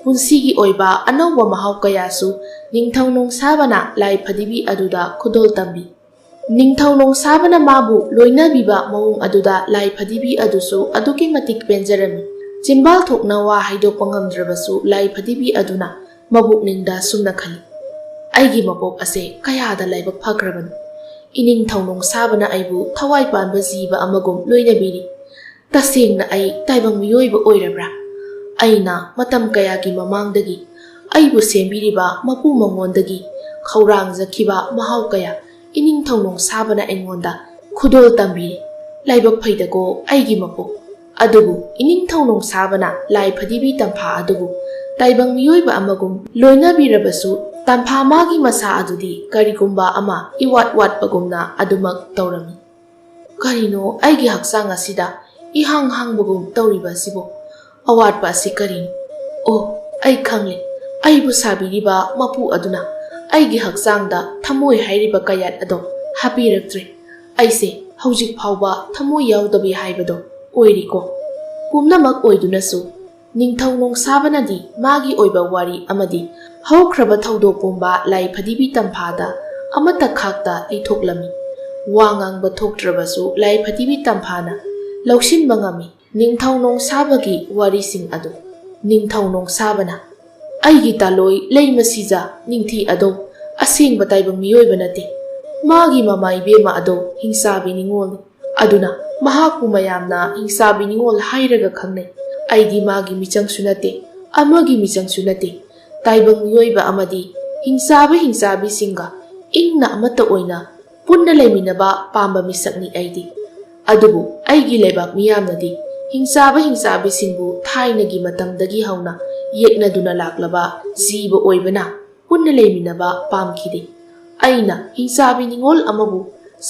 Speaker 1: ꯄꯨꯟꯁꯤꯒꯤ ꯑꯣꯏꯕ ꯑꯅꯧꯕ ꯃꯍꯥꯎ ꯀꯌꯥꯁꯨ ꯅꯤꯡꯊꯧ ꯅꯣꯡꯁꯥꯕꯅ ꯂꯥꯏ ꯐꯗꯤꯕꯤ ꯑꯗꯨꯗ ꯈꯨꯗꯣꯜ ꯇꯝꯕꯤ ꯅꯤꯡꯊꯧ ꯅꯣꯡꯁꯥꯕꯅ ꯃꯥꯕꯨ ꯂꯣꯏꯅꯕꯤꯕ ꯃꯑꯣꯡ ꯑꯗꯨꯗ ꯂꯥꯏ ꯐꯗꯤꯕꯤ ꯑꯗꯨꯁꯨ ꯑꯗꯨꯛꯀꯤ ꯃꯇꯤꯛ ꯄꯦꯟꯖꯔꯝꯃꯤ ꯆꯤꯝꯕꯥꯜ ꯊꯣꯛꯅ ꯋꯥ ꯍꯥꯏꯗꯣꯛꯄ ꯉꯝꯗ꯭ꯔꯕꯁꯨ ꯂꯥꯏ ꯐꯗꯤꯕꯤ ꯑꯗꯨꯅ ꯃꯕꯨꯛꯅꯤꯡꯗ ꯁꯨꯝꯅ ꯈꯜꯂꯤ ꯑꯩꯒꯤ ꯃꯄꯣꯛ ꯑꯁꯦ ꯀꯌꯥꯗ ꯂꯥꯏꯕꯛ ꯐꯈ꯭ꯔꯕꯅꯣ ꯏꯅꯤꯡꯊꯧ ꯅꯣꯡꯁꯥꯕꯅ ꯑꯩꯕꯨ ꯊꯋꯥꯏ ꯄꯥꯟꯕ ꯖꯤꯕ ꯑꯃꯒꯨꯝ ꯂꯣꯏꯅꯕꯤꯔꯤ ꯇꯁꯦꯡꯅ ꯑꯩ ꯇꯥꯏꯕꯪ ꯃꯤꯑꯣꯏꯕ ꯑꯣꯏꯔꯕ꯭ꯔꯥ ꯑꯩꯅ ꯃꯇꯝ ꯀꯌꯥꯒꯤ ꯃꯃꯥꯡꯗꯒꯤ ꯑꯩꯕꯨ ꯁꯦꯝꯕꯤꯔꯤꯕ ꯃꯄꯨ ꯃꯉꯣꯟꯗꯒꯤ ꯈꯧꯔꯥꯡꯖꯈꯤꯕ ꯃꯍꯥꯎ ꯀꯌꯥ ꯏꯅꯤꯡꯊꯧ ꯅꯣꯡꯁꯥꯕꯅ ꯑꯩꯉꯣꯟꯗ ꯈꯨꯗꯣꯜ ꯇꯝꯕꯤꯔꯤ ꯂꯥꯏꯕꯛ ꯐꯩꯗꯀꯣ ꯑꯩꯒꯤ ꯃꯄꯣꯛ ꯑꯗꯨꯕꯨ ꯏꯅꯤꯡꯊꯧ ꯅꯣꯡꯁꯥꯕꯅ ꯂꯥꯏ ꯐꯗꯤꯕꯤ ꯇꯝꯐꯥ ꯑꯗꯨꯕꯨ ꯇꯥꯏꯕꯪ ꯃꯤꯑꯣꯏꯕ ꯑꯃꯒꯨꯝ ꯂꯣꯏꯅꯕꯤꯔꯕꯁꯨ ꯇꯝꯐꯥ ꯃꯥꯒꯤ ꯃꯁꯥ ꯑꯗꯨꯗꯤ ꯀꯔꯤꯒꯨꯝꯕ ꯑꯃ ꯏꯋꯥꯠ ꯋꯥꯠꯄꯒꯨꯝꯅ ꯑꯗꯨꯃꯛ ꯇꯧꯔꯝꯃꯤ ꯀꯔꯤꯅꯣ ꯑꯩꯒꯤ ꯍꯛꯆꯥꯡ ꯑꯁꯤꯗ ꯏꯍꯥꯡ ꯍꯥꯡꯕꯒꯨꯝ ꯇꯧꯔꯤꯕ ꯑꯁꯤꯕꯨ ꯑꯋꯥꯠꯄ ꯑꯁꯤ ꯀꯔꯤꯅꯣ ꯑꯣ ꯑꯩ ꯈꯪꯂꯦ ꯑꯩꯕꯨ ꯁꯥꯕꯤꯔꯤꯕ ꯃꯄꯨ ꯑꯗꯨꯅ ꯑꯩꯒꯤ ꯍꯛꯆꯥꯡꯗ ꯊꯃꯣꯏ ꯍꯥꯏꯔꯤꯕ ꯀꯌꯥꯠ ꯑꯗꯣ ꯍꯥꯞꯄꯤꯔꯛꯇ꯭ꯔꯦ ꯑꯩꯁꯦ ꯍꯧꯖꯤꯛ ꯐꯥꯎꯕ ꯊꯃꯣꯏ ꯌꯥꯎꯗꯕꯤ ꯍꯥꯏꯕꯗꯣ ꯑꯣꯏꯔꯤꯀꯣ ꯄꯨꯝꯅꯃꯛ ꯑꯣꯏꯗꯨꯅꯁꯨ ꯅꯤꯡꯊꯧ ꯅꯣꯡꯁꯥꯕꯅꯗꯤ ꯃꯥꯒꯤ ꯑꯣꯏꯕ ꯋꯥꯔꯤ ꯑꯃꯗꯤ ꯍꯧꯈ꯭ꯔꯕ ꯊꯧꯗꯣꯛ ꯄꯨꯝꯕ ꯂꯥꯏ ꯐꯗꯤꯕꯤ ꯇꯝꯐꯥꯗ ꯑꯃꯠꯇ ꯈꯥꯛꯇ ꯏꯊꯣꯛꯂꯝꯃꯤ ꯋꯥ ꯉꯥꯡꯕ ꯊꯣꯛꯇ꯭ꯔꯕꯁꯨ ꯂꯥꯏ ꯐꯗꯤꯕꯤ ꯇꯝꯐꯥꯅ ꯂꯧꯁꯤꯟꯕ ꯉꯝꯃꯤ ꯅꯤꯡꯊꯧ ꯅꯣꯡꯁꯥꯕꯒꯤ ꯋꯥꯔꯤꯁꯤꯡ ꯑꯗꯨ ꯅꯤꯡꯊꯧ ꯅꯣꯡꯁꯥꯕꯅ ꯑꯩꯒꯤ ꯇꯥꯂꯣꯏ ꯂꯩꯃ ꯁꯤꯖ ꯅꯤꯡꯊꯤ ꯑꯗꯣ ꯑꯁꯦꯡꯕ ꯇꯥꯏꯕꯪ ꯃꯤꯑꯣꯏꯕ ꯅꯠꯇꯦ ꯃꯥꯒꯤ ꯃꯃꯥ ꯏꯕꯦꯝꯃ ꯑꯗꯣ ꯍꯤꯡꯁꯥꯕꯤ ꯅꯤꯡꯉꯣꯜꯅꯤ ꯑꯗꯨꯅ ꯃꯍꯥꯛꯄꯨ ꯃꯌꯥꯝꯅ ꯍꯤꯡꯁꯥꯕꯤ ꯅꯤꯡꯉꯣꯜ ꯍꯥꯏꯔꯒ ꯈꯪꯅꯩ ꯑꯩꯗꯤ ꯃꯥꯒꯤ ꯃꯤꯆꯪꯁꯨ ꯅꯠꯇꯦ ꯑꯃꯒꯤ ꯃꯤꯆꯪꯁꯨ ꯅꯠꯇꯦ ꯇꯥꯏꯕꯪ ꯃꯤꯑꯣꯏꯕ ꯑꯃꯗꯤ ꯍꯤꯡꯁꯥꯕꯤꯁꯤꯡꯒ ꯏꯪꯅ ꯑꯃꯠꯇ ꯑꯣꯏꯅ ꯄꯨꯟꯅ ꯂꯩꯃꯤꯟꯅꯕ ꯄꯥꯝꯕ ꯃꯤꯁꯛꯅꯤ ꯑꯩꯗꯤ ꯑꯗꯨꯕꯨ ꯑꯩꯒꯤ ꯂꯩꯕꯥꯛ ꯃꯤꯌꯥꯝꯅꯗꯤ ꯍꯤꯡꯁꯥꯕꯤꯁꯤꯡꯕꯨ ꯊꯥꯏꯅꯒꯤ ꯃꯇꯝꯗꯒꯤ ꯍꯧꯅ ꯌꯦꯛꯅꯗꯨꯅ ꯂꯥꯛꯂꯕ ꯖꯤꯕ ꯑꯣꯏꯕꯅ ꯄꯨꯟꯅ ꯂꯩꯃꯤꯟꯅꯕ ꯄꯥꯝꯈꯤꯗꯦ ꯑꯩꯅ ꯍꯤꯡꯁꯥꯕꯤ ꯅꯤꯡꯉꯣꯜ ꯑꯃꯕꯨ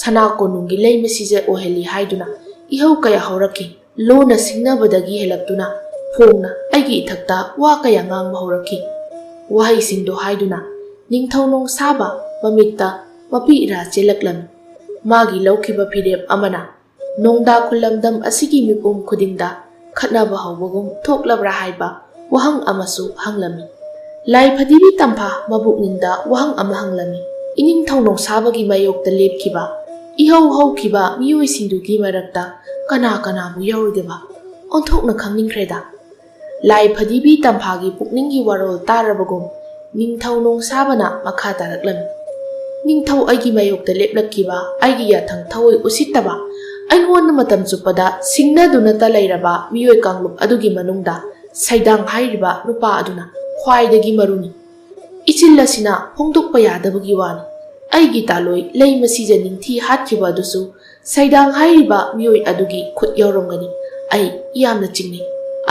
Speaker 1: ꯁꯅꯥ ꯀꯣꯅꯨꯡꯒꯤ ꯂꯩꯃ ꯁꯤꯖ ꯑꯣꯏꯍꯜꯂꯤ ꯍꯥꯏꯗꯨꯅ ꯏꯍꯧ ꯀꯌꯥ ꯍꯧꯔꯛꯈꯤ ꯂꯣꯟꯅ ꯁꯤꯡꯅꯕꯗꯒꯤ ꯍꯦꯜꯂꯛꯇꯨꯅ ꯐꯣꯡꯅ ꯑꯩꯒꯤ ꯏꯊꯛꯇ ꯋꯥ ꯀꯌꯥ ꯉꯥꯡꯕ ꯍꯧꯔꯛꯈꯤ ꯋꯥꯍꯩꯁꯤꯡꯗꯣ ꯍꯥꯏꯗꯨꯅ ꯅꯤꯡꯊꯧ ꯅꯣꯡꯁꯥꯕ ꯃꯃꯤꯠꯇ ꯃꯄꯤ ꯏꯔꯥ ꯆꯦꯜꯂꯛꯂꯝꯃꯤ ꯃꯥꯒꯤ ꯂꯧꯈꯤꯕ ꯐꯤꯔꯦꯞ ꯑꯃꯅ ꯅꯣꯡꯗꯥ ꯈꯨꯜꯂꯝꯗꯝ ꯑꯁꯤꯒꯤ ꯃꯤꯄꯨꯝ ꯈꯨꯗꯤꯡꯗ ꯈꯠꯅꯕ ꯍꯧꯕꯒꯨꯝ ꯊꯣꯛꯂꯕ꯭ꯔꯥ ꯍꯥꯏꯕ ꯋꯥꯍꯪ ꯑꯃꯁꯨ ꯍꯪꯂꯝꯃꯤ ꯂꯥꯏ ꯐꯗꯤꯕꯤ ꯇꯝꯐꯥ ꯃꯕꯨꯛꯅꯤꯡꯗ ꯋꯥꯍꯪ ꯑꯃ ꯍꯪꯂꯝꯃꯤ ꯏꯅꯤꯡꯊꯧ ꯅꯣꯡꯁꯥꯕꯒꯤ ꯃꯥꯌꯣꯛꯇ ꯂꯦꯞꯈꯤꯕ ꯏꯍꯧ ꯍꯧꯈꯤꯕ ꯃꯤꯑꯣꯏꯁꯤꯡꯗꯨꯒꯤ ꯃꯔꯛꯇ ꯀꯅꯥꯕꯨ ꯌꯧꯔꯣꯏꯗꯕ ꯑꯣꯟꯊꯣꯛꯅ ꯈꯪꯅꯤꯡꯈ꯭ꯔꯦꯗ ꯂꯥꯏ ꯐꯗꯤꯕꯤ ꯇꯝꯐꯥꯒꯤ ꯄꯨꯛꯅꯤꯡꯒꯤ ꯋꯥꯔꯣꯜ ꯇꯥꯔꯕꯒꯨꯝ ꯅꯤꯡꯊꯧ ꯅꯣꯡꯁꯥꯕꯅ ꯃꯈꯥ ꯇꯥꯔꯛꯂꯝꯃꯤ ꯅꯤꯡꯊꯧ ꯑꯩꯒꯤ ꯃꯥꯌꯣꯛꯇ ꯂꯦꯞꯂꯛꯈꯤꯕ ꯑꯩꯒꯤ ꯌꯥꯊꯪ ꯊꯧꯑꯣꯏ ꯎꯁꯤꯠꯇꯕ ꯑꯩꯉꯣꯟꯗ ꯃꯇꯝ ꯆꯨꯞꯄꯗ ꯁꯤꯡꯅꯗꯨꯅꯇ ꯂꯩꯔꯕ ꯃꯤꯑꯣꯏ ꯀꯥꯡꯂꯨꯞ ꯑꯗꯨꯒꯤ ꯃꯅꯨꯡꯗ ꯁꯩꯗꯥꯡ ꯍꯥꯏꯔꯤꯕ ꯅꯨꯄꯥ ꯑꯗꯨꯅ ꯈ꯭ꯋꯥꯏꯗꯒꯤ ꯃꯔꯨꯅꯤ ꯏꯆꯤꯜ ꯑꯁꯤꯅ ꯐꯣꯡꯗꯣꯛꯄ ꯌꯥꯗꯕꯒꯤ ꯋꯥꯅꯤ ꯑꯩꯒꯤ ꯇꯥꯂꯣꯏ ꯂꯩꯃ ꯁꯤꯖ ꯅꯤꯡꯊꯤ ꯍꯥꯠꯈꯤꯕ ꯑꯗꯨꯁꯨ ꯁꯩꯗꯥꯡ ꯍꯥꯏꯔꯤꯕ ꯃꯤꯑꯣꯏ ꯑꯗꯨꯒꯤ ꯈꯨꯠ ꯌꯧꯔꯝꯒꯅꯤ ꯑꯩ ꯌꯥꯝꯅ ꯆꯤꯡꯅꯩ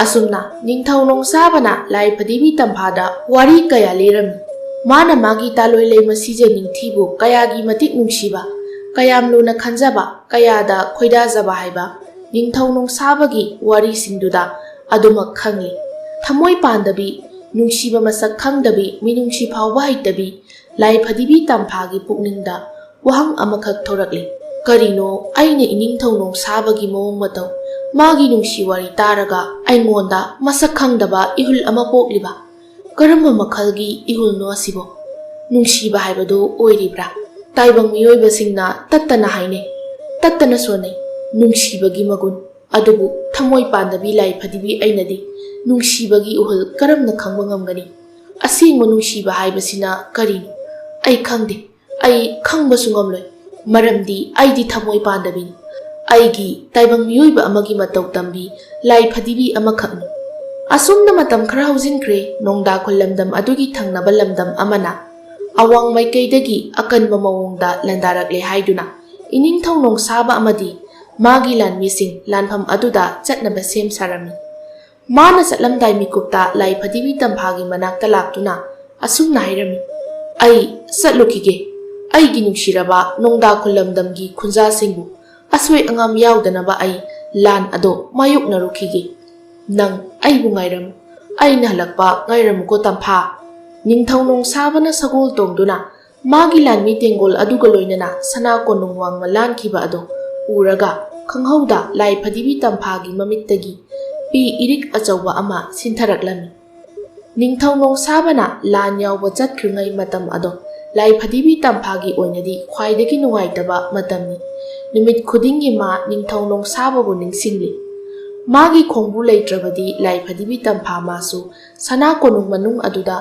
Speaker 1: ꯑꯁꯨꯝꯅ ꯅꯤꯡꯊꯧ ꯅꯣꯡꯁꯥꯕꯅ ꯂꯥꯏ ꯐꯗꯤꯕꯤ ꯇꯝꯐꯥꯗ ꯋꯥꯔꯤ ꯀꯌꯥ ꯂꯤꯔꯝꯃꯤ ꯃꯥꯅ ꯃꯥꯒꯤ ꯇꯥꯂꯣꯏ ꯂꯩꯃ ꯁꯤꯖ ꯅꯤꯡꯊꯤꯕꯨ ꯀꯌꯥꯒꯤ ꯃꯇꯤꯛ ꯅꯨꯡꯁꯤꯕ ꯀꯌꯥꯝ ꯂꯨꯅ ꯈꯟꯖꯕ ꯀꯌꯥꯗ ꯈꯣꯏꯗꯥꯖꯕ ꯍꯥꯏꯕ ꯅꯤꯡꯊꯧ ꯅꯣꯡꯁꯥꯕꯒꯤ ꯋꯥꯔꯤꯁꯤꯡꯗꯨꯗ ꯑꯗꯨꯃꯛ ꯈꯪꯂꯤ ꯊꯃꯣꯏ ꯄꯥꯟꯗꯕꯤ ꯅꯨꯡꯁꯤꯕ ꯃꯁꯛ ꯈꯪꯗꯕꯤ ꯃꯤꯅꯨꯡꯁꯤ ꯐꯥꯎꯕ ꯍꯩꯇꯕꯤ ꯂꯥꯏ ꯐꯗꯤꯕꯤ ꯇꯝꯐꯥꯒꯤ ꯄꯨꯛꯅꯤꯡꯗ ꯋꯥꯍꯪ ꯑꯃꯈꯛ ꯊꯣꯔꯛꯂꯤ ꯀꯔꯤꯅꯣ ꯑꯩꯅ ꯏꯅꯤꯡꯊꯧ ꯅꯣꯡꯁꯥꯕꯒꯤ ꯃꯑꯣꯡ ꯃꯇꯧ ꯃꯥꯒꯤ ꯅꯨꯡꯁꯤ ꯋꯥꯔꯤ ꯇꯥꯔꯒ ꯑꯩꯉꯣꯟꯗ ꯃꯁꯛ ꯈꯪꯗꯕ ꯏꯍꯨꯜ ꯑꯃ ꯄꯣꯛꯂꯤꯕ ꯀꯔꯝꯕ ꯃꯈꯜꯒꯤ ꯏꯍꯨꯜꯅꯣ ꯑꯁꯤꯕꯣ ꯅꯨꯡꯁꯤꯕ ꯍꯥꯏꯕꯗꯨ ꯑꯣꯏꯔꯤꯕ꯭ꯔꯥ ꯇꯥꯏꯕꯪ ꯃꯤꯑꯣꯏꯕꯁꯤꯡꯅ ꯇꯠꯇꯅ ꯍꯥꯏꯅꯩ ꯇꯠꯇꯅ ꯁꯣꯟꯅꯩ ꯅꯨꯡꯁꯤꯕꯒꯤ ꯃꯒꯨꯟ ꯑꯗꯨꯕꯨ ꯊꯃꯣꯏ ꯄꯥꯟꯗꯕꯤ ꯂꯥꯏ ꯐꯗꯤꯕꯤ ꯑꯩꯅꯗꯤ ꯅꯨꯡꯁꯤꯕꯒꯤ ꯎꯍꯨꯜ ꯀꯔꯝꯅ ꯈꯪꯕ ꯉꯝꯒꯅꯤ ꯑꯁꯦꯡꯕ ꯅꯨꯡꯁꯤꯕ ꯍꯥꯏꯕꯁꯤꯅ ꯀꯔꯤꯅꯣ ꯑꯩ ꯈꯪꯗꯦ ꯑꯩ ꯈꯪꯕꯁꯨ ꯉꯝꯂꯣꯏ ꯃꯔꯝꯗꯤ ꯑꯩꯗꯤ ꯊꯃꯣꯏ ꯄꯥꯟꯗꯕꯤꯅꯤ ꯑꯩꯒꯤ ꯇꯥꯏꯕꯪ ꯃꯤꯑꯣꯏꯕ ꯑꯃꯒꯤ ꯃꯇꯧ ꯇꯝꯕꯤ ꯂꯥꯏ ꯐꯗꯤꯕꯤ ꯑꯃꯈꯛꯅꯤ ꯑꯁꯨꯝꯅ ꯃꯇꯝ ꯈꯔ ꯍꯧꯖꯤꯟꯈ꯭ꯔꯦ ꯅꯣꯡꯗꯥꯈꯨꯜ ꯂꯝꯗꯝ ꯑꯗꯨꯒꯤ ꯊꯪꯅꯕ ꯂꯝꯗꯝ ꯑꯃꯅ ꯑꯋꯥꯡ ꯃꯥꯏꯀꯩꯗꯒꯤ ꯑꯀꯟꯕ ꯃꯑꯣꯡꯗ ꯂꯥꯟꯗꯥꯔꯛꯂꯦ ꯍꯥꯏꯗꯨꯅ ꯏꯅꯤꯡꯊꯧ ꯅꯣꯡꯁꯥꯕ ꯑꯃꯗꯤ ꯃꯥꯒꯤ ꯂꯥꯟꯃꯤꯁꯤꯡ ꯂꯥꯟꯐꯝ ꯑꯗꯨꯗ ꯆꯠꯅꯕ ꯁꯦꯝ ꯁꯥꯔꯝꯃꯤ ꯃꯥꯅ ꯆꯠꯂꯝꯗꯥꯏ ꯃꯤꯀꯨꯞꯇ ꯂꯥꯏ ꯐꯗꯤꯕꯤ ꯇꯝꯐꯥꯒꯤ ꯃꯅꯥꯛꯇ ꯂꯥꯛꯇꯨꯅ ꯑꯁꯨꯝꯅ ꯍꯥꯏꯔꯝꯃꯤ ꯑꯩ ꯆꯠꯂꯨꯈꯤꯒꯦ ꯑꯩꯒꯤ ꯅꯨꯡꯁꯤꯔꯕ ꯅꯣꯡꯗꯥꯈꯨꯜ ꯂꯝꯗꯝꯒꯤ ꯈꯨꯟꯖꯥꯁꯤꯡꯕꯨ ꯑꯁꯣꯏ ꯑꯉꯥꯝ ꯌꯥꯎꯗꯅꯕ ꯑꯩ ꯂꯥꯟ ꯑꯗꯣ ꯃꯥꯌꯣꯛꯅꯔꯨꯈꯤꯒꯦ ꯅꯪ ꯑꯩꯕꯨ ꯉꯥꯏꯔꯝꯃꯨ ꯑꯩꯅ ꯍꯜꯂꯛꯄ ꯉꯥꯏꯔꯝꯃꯨꯀꯣ ꯇꯝꯐꯥ ꯅꯤꯡꯊꯧ ꯅꯣꯡꯁꯥꯕꯅ ꯁꯒꯣꯜ ꯇꯣꯡꯗꯨꯅ ꯃꯥꯒꯤ ꯂꯥꯟꯃꯤ ꯇꯦꯡꯒꯣꯜ ꯑꯗꯨꯒ ꯂꯣꯏꯅꯅ ꯁꯅꯥ ꯀꯣꯅꯨꯡ ꯋꯥꯡꯃ ꯂꯥꯟꯈꯤꯕ ꯑꯗꯣ ꯎꯔꯒ ꯈꯪꯍꯧꯗ ꯂꯥꯏ ꯐꯗꯤꯕꯤ ꯇꯝꯐꯥꯒꯤ ꯃꯃꯤꯠꯇꯒꯤ ꯄꯤ ꯏꯔꯤꯛ ꯑꯆꯧꯕ ꯑꯃ ꯁꯤꯟꯊꯔꯛꯂꯝꯃꯤ ꯅꯤꯡꯊꯧ ꯅꯣꯡꯁꯥꯕꯅ ꯂꯥꯟ ꯌꯥꯎꯕ ꯆꯠꯈ꯭ꯔꯤꯉꯩ ꯃꯇꯝ ꯑꯗꯣ ꯂꯥꯏ ꯐꯗꯤꯕꯤ ꯇꯝꯐꯥꯒꯤ ꯑꯣꯏꯅꯗꯤ ꯈ꯭ꯋꯥꯏꯗꯒꯤ ꯅꯨꯡꯉꯥꯏꯇꯕ ꯃꯇꯝꯅꯤ ꯅꯨꯃꯤꯠ ꯈꯨꯗꯤꯡꯒꯤ ꯃꯥ ꯅꯤꯡꯊꯧ ꯅꯣꯡꯁꯥꯕꯕꯨ ꯅꯤꯡꯁꯤꯡꯂꯤ ꯃꯥꯒꯤ ꯈꯣꯡꯕꯨ ꯂꯩꯇ꯭ꯔꯕꯗꯤ ꯂꯥꯏ ꯐꯗꯤꯕꯤ ꯇꯝꯐꯥ ꯃꯥꯁꯨ ꯁꯅꯥ ꯀꯣꯅꯨꯡ ꯃꯅꯨꯡ ꯑꯗꯨꯗ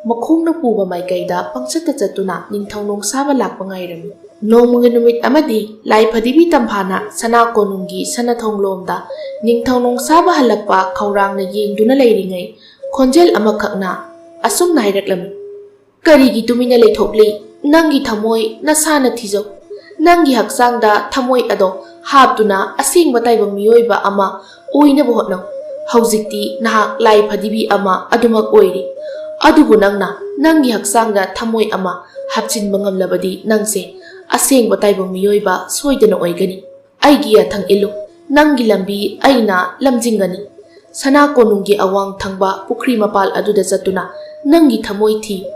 Speaker 1: ꯃꯈꯣꯡꯅ ꯄꯨꯕ ꯃꯥꯏꯀꯩꯗ ꯄꯪꯆꯠꯇ ꯆꯠꯇꯨꯅ ꯅꯤꯡꯊꯧ ꯅꯣꯡꯁꯥꯕ ꯂꯥꯛꯄ ꯉꯥꯏꯔꯝꯃꯤ ꯅꯣꯡꯃꯒꯤ ꯅꯨꯃꯤꯠ ꯑꯃꯗꯤ ꯂꯥꯏ ꯐꯗꯤꯕꯤ ꯇꯝꯐꯥꯅ ꯁꯅꯥ ꯀꯣꯅꯨꯡꯒꯤ ꯁꯅꯊꯣꯡꯂꯣꯝꯗ ꯅꯤꯡꯊꯧ ꯅꯣꯡꯁꯥꯕ ꯍꯜꯂꯛꯄ ꯈꯧꯔꯥꯡꯅ ꯌꯦꯡꯗꯨꯅ ꯂꯩꯔꯤꯉꯩ ꯈꯣꯟꯖꯦꯜ ꯑꯃꯈꯛꯅ ꯑꯁꯨꯝꯅ ꯍꯥꯏꯔꯛꯂꯝꯃꯤ ꯀꯔꯤꯒꯤ ꯇꯨꯃꯤꯟꯅ ꯂꯩꯊꯣꯛꯂꯤ ꯅꯪꯒꯤ ꯊꯃꯣꯏ ꯅꯁꯥꯅ ꯊꯤꯖꯧ ꯅꯪꯒꯤ ꯍꯛꯆꯥꯡꯗ ꯊꯃꯣꯏ ꯑꯗꯣ ꯍꯥꯞꯇꯨꯅ ꯑꯁꯦꯡꯕ ꯇꯥꯏꯕꯪ ꯃꯤꯑꯣꯏꯕ ꯑꯃ ꯑꯣꯏꯅꯕ ꯍꯣꯠꯅꯧ ꯍꯧꯖꯤꯛꯇꯤ ꯅꯍꯥꯛ ꯂꯥꯏ ꯐꯗꯤꯕꯤ ꯑꯃ ꯑꯗꯨꯃꯛ ꯑꯣꯏꯔꯤ ꯑꯗꯨꯕꯨ ꯅꯪꯅ ꯅꯪꯒꯤ ꯍꯛꯆꯥꯡꯗ ꯊꯃꯣꯏ ꯑꯃ ꯍꯥꯞꯆꯤꯟꯕ ꯉꯝꯂꯕꯗꯤ ꯅꯪꯁꯦ ꯑꯁꯦꯡꯕ ꯇꯥꯏꯕꯪ ꯃꯤꯑꯣꯏꯕ ꯁꯣꯏꯗꯅ ꯑꯣꯏꯒꯅꯤ ꯑꯩꯒꯤ ꯌꯥꯊꯪꯏꯜꯂꯨ ꯅꯪꯒꯤ ꯂꯝꯕꯤ ꯑꯩꯅ ꯂꯝꯖꯤꯡꯒꯅꯤ ꯁꯅꯥ ꯀꯣꯅꯨꯡꯒꯤ ꯑꯋꯥꯡ ꯊꯪꯕ ꯄꯨꯈ꯭ꯔꯤ ꯃꯄꯥꯜ ꯑꯗꯨꯗ ꯆꯠꯇꯨꯅ ꯅꯪꯒꯤ ꯊꯃꯣꯏ ꯊꯤꯌꯨ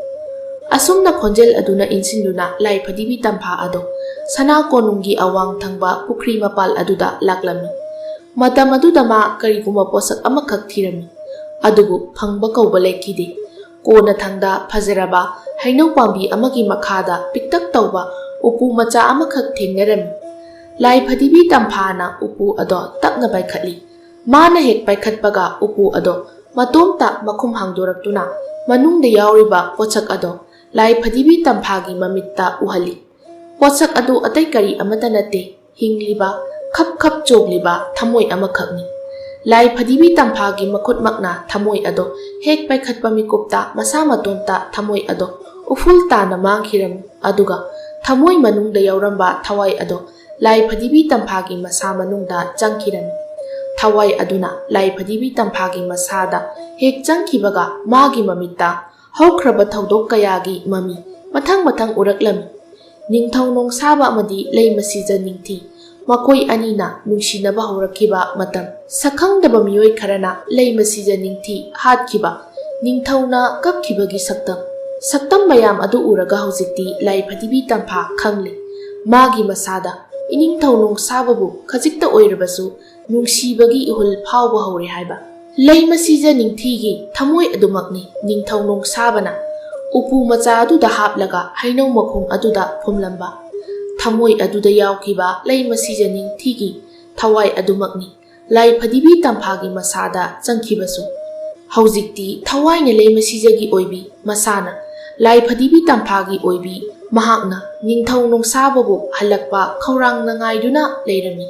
Speaker 1: ꯑꯁꯨꯝꯅ ꯈꯣꯟꯖꯦꯜ ꯑꯗꯨꯅ ꯏꯟꯁꯤꯟꯗꯨꯅ ꯂꯥꯏ ꯐꯗꯤꯕꯤ ꯇꯝꯐꯥ ꯑꯗꯣ ꯁꯅꯥ ꯀꯣꯅꯨꯡꯒꯤ ꯑꯋꯥꯡ ꯊꯪꯕ ꯄꯨꯈ꯭ꯔꯤ ꯃꯄꯥꯜ ꯑꯗꯨꯗ ꯂꯥꯛꯂꯝꯃꯤ ꯃꯇꯝ ꯑꯗꯨꯗ ꯃꯥ ꯀꯔꯤꯒꯨꯝꯕ ꯄꯣꯠꯁꯛ ꯑꯃꯈꯛ ꯊꯤꯔꯝꯃꯤ ꯑꯗꯨꯕꯨ ꯐꯪꯕ ꯀꯧꯕ ꯂꯩꯈꯤꯗꯦ ꯀꯣꯟꯅ ꯊꯪꯗ ꯐꯖꯔꯕ ꯍꯩꯅꯧ ꯄꯥꯝꯕꯤ ꯑꯃꯒꯤ ꯃꯈꯥꯗ ꯄꯤꯛꯇꯛ ꯇꯧꯕ ꯎꯄꯨ ꯃꯆꯥ ꯑꯃꯈꯛ ꯊꯦꯡꯅꯔꯝꯃꯤ ꯂꯥꯏ ꯐꯗꯤꯕꯤ ꯇꯝꯐꯥꯅ ꯎꯄꯨ ꯑꯗꯣ ꯇꯞꯅ ꯄꯥꯏꯈꯠꯂꯤ ꯃꯥꯅ ꯍꯦꯛ ꯄꯥꯏꯈꯠꯄꯒ ꯎꯄꯨ ꯑꯗꯣ ꯃꯇꯣꯝꯇ ꯃꯈꯨꯝ ꯍꯥꯡꯗꯣꯔꯛꯇꯨꯅ ꯃꯅꯨꯡꯗ ꯌꯥꯎꯔꯤꯕ ꯄꯣꯠꯁꯛ ꯑꯗꯣ ꯂꯥꯏ ꯐꯗꯤꯕꯤ ꯇꯝꯐꯥꯒꯤ ꯃꯃꯤꯠꯇ ꯎꯍꯜꯂꯤ ꯄꯣꯠꯁꯛ ꯑꯗꯨ ꯑꯇꯩ ꯀꯔꯤ ꯑꯃꯠꯇ ꯅꯠꯇꯦ ꯍꯤꯡꯂꯤꯕ ꯈꯞ ꯈꯞ ꯆꯣꯡꯂꯤꯕ ꯊꯃꯣꯏ ꯑꯃꯈꯛꯅꯤ ꯂꯥꯏ ꯐꯗꯤꯕꯤ ꯇꯝꯐꯥꯒꯤ ꯃꯈꯨꯠꯃꯛꯅ ꯊꯃꯣꯏ ꯑꯗꯣ ꯍꯦꯛ ꯄꯥꯏꯈꯠꯄ ꯃꯤꯀꯨꯞꯇ ꯃꯁꯥ ꯃꯇꯣꯝꯇ ꯊꯃꯣꯏ ꯑꯗꯣ ꯎꯐꯨꯜ ꯇꯥꯅ ꯃꯥꯡꯈꯤꯔꯝꯃꯤ ꯑꯗꯨꯒ ꯊꯃꯣꯏ ꯃꯅꯨꯡꯗ ꯌꯥꯎꯔꯝꯕ ꯊꯋꯥꯏ ꯑꯗꯣ ꯂꯥꯏ ꯐꯗꯤꯕꯤ ꯇꯝꯐꯥꯒꯤ ꯃꯁꯥ ꯃꯅꯨꯡꯗ ꯆꯪꯈꯤꯔꯝꯃꯤ ꯊꯋꯥꯏ ꯑꯗꯨꯅ ꯂꯥꯏ ꯐꯗꯤꯕꯤ ꯇꯝꯐꯥꯒꯤ ꯃꯁꯥꯗ ꯍꯦꯛ ꯆꯪꯈꯤꯕꯒ ꯃꯥꯒꯤ ꯃꯃꯤꯠꯇ ꯍꯧꯈ꯭ꯔꯕ ꯊꯧꯗꯣꯛ ꯀꯌꯥꯒꯤ ꯃꯃꯤ ꯃꯊꯪ ꯃꯊꯪ ꯎꯔꯛꯂꯝꯃꯤ ꯅꯤꯡꯊꯧ ꯅꯣꯡꯁꯥꯕ ꯑꯃꯗꯤ ꯂꯩꯃꯁꯤꯖ ꯅꯤꯡꯊꯤ ꯃꯈꯣꯏ ꯑꯅꯤꯅ ꯅꯨꯡꯁꯤꯅꯕ ꯍꯧꯔꯛꯈꯤꯕ ꯃꯇꯝ ꯁꯛꯈꯪꯗꯕ ꯃꯤꯑꯣꯏ ꯈꯔꯅ ꯂꯩꯃꯁꯤꯖ ꯅꯤꯡꯊꯤ ꯍꯥꯠꯈꯤꯕ ꯅꯤꯡꯊꯧꯅ ꯀꯞꯈꯤꯕꯒꯤ ꯁꯛꯇꯝ ꯃꯌꯥꯝ ꯑꯗꯨ ꯎꯔꯒ ꯍꯧꯖꯤꯛꯇꯤ ꯂꯥꯏ ꯐꯗꯤꯕꯤ ꯇꯝꯐꯥ ꯈꯪꯂꯤ ꯃꯥꯒꯤ ꯃꯁꯥꯗ ꯏꯅꯤꯡꯊꯧ ꯅꯣꯡꯁꯥꯕꯕꯨ ꯈꯖꯤꯛꯇ ꯑꯣꯏꯔꯕꯁꯨ ꯅꯨꯡꯁꯤꯕꯒꯤ ꯏꯍꯨꯜ ꯐꯥꯎꯕ ꯍꯧꯔꯦ ꯍꯥꯏꯕ ꯂꯩꯃꯁꯤꯖ ꯅꯤꯡꯊꯤꯒꯤ ꯊꯃꯣꯏ ꯑꯗꯨꯃꯛꯅꯤ ꯅꯤꯡꯊꯧ ꯅꯣꯡꯁꯥꯕꯅ ꯎꯄꯨ ꯃꯆꯥ ꯑꯗꯨꯗ ꯍꯥꯞꯂꯒ ꯍꯩꯅꯧ ꯃꯈꯣꯡ ꯑꯗꯨꯗ ꯐꯨꯝꯂꯝꯕ ꯊꯃꯣꯏ ꯑꯗꯨꯗ ꯌꯥꯎꯈꯤꯕ ꯂꯩꯃꯁꯤꯖ ꯅꯤꯡꯊꯤꯒꯤ ꯊꯋꯥꯏ ꯑꯗꯨꯃꯛꯅꯤ ꯂꯥꯏ ꯐꯗꯤꯕꯤ ꯇꯝꯐꯥꯒꯤ ꯃꯁꯥꯗ ꯆꯪꯈꯤꯕꯁꯨ ꯍꯧꯖꯤꯛꯇꯤ ꯊꯋꯥꯏꯅ ꯂꯩꯃꯁꯤꯖꯒꯤ ꯑꯣꯏꯕꯤ ꯃꯁꯥꯅ ꯂꯥꯏ ꯐꯗꯤꯕꯤ ꯇꯝꯐꯥꯒꯤ ꯑꯣꯏꯕꯤ ꯃꯍꯥꯛꯅ ꯅꯤꯡꯊꯧ ꯅꯣꯡꯁꯥꯕꯕꯨ ꯍꯜꯂꯛꯄ ꯈꯧꯔꯥꯡꯅ ꯉꯥꯏꯗꯨꯅ ꯂꯩꯔꯝꯃꯤ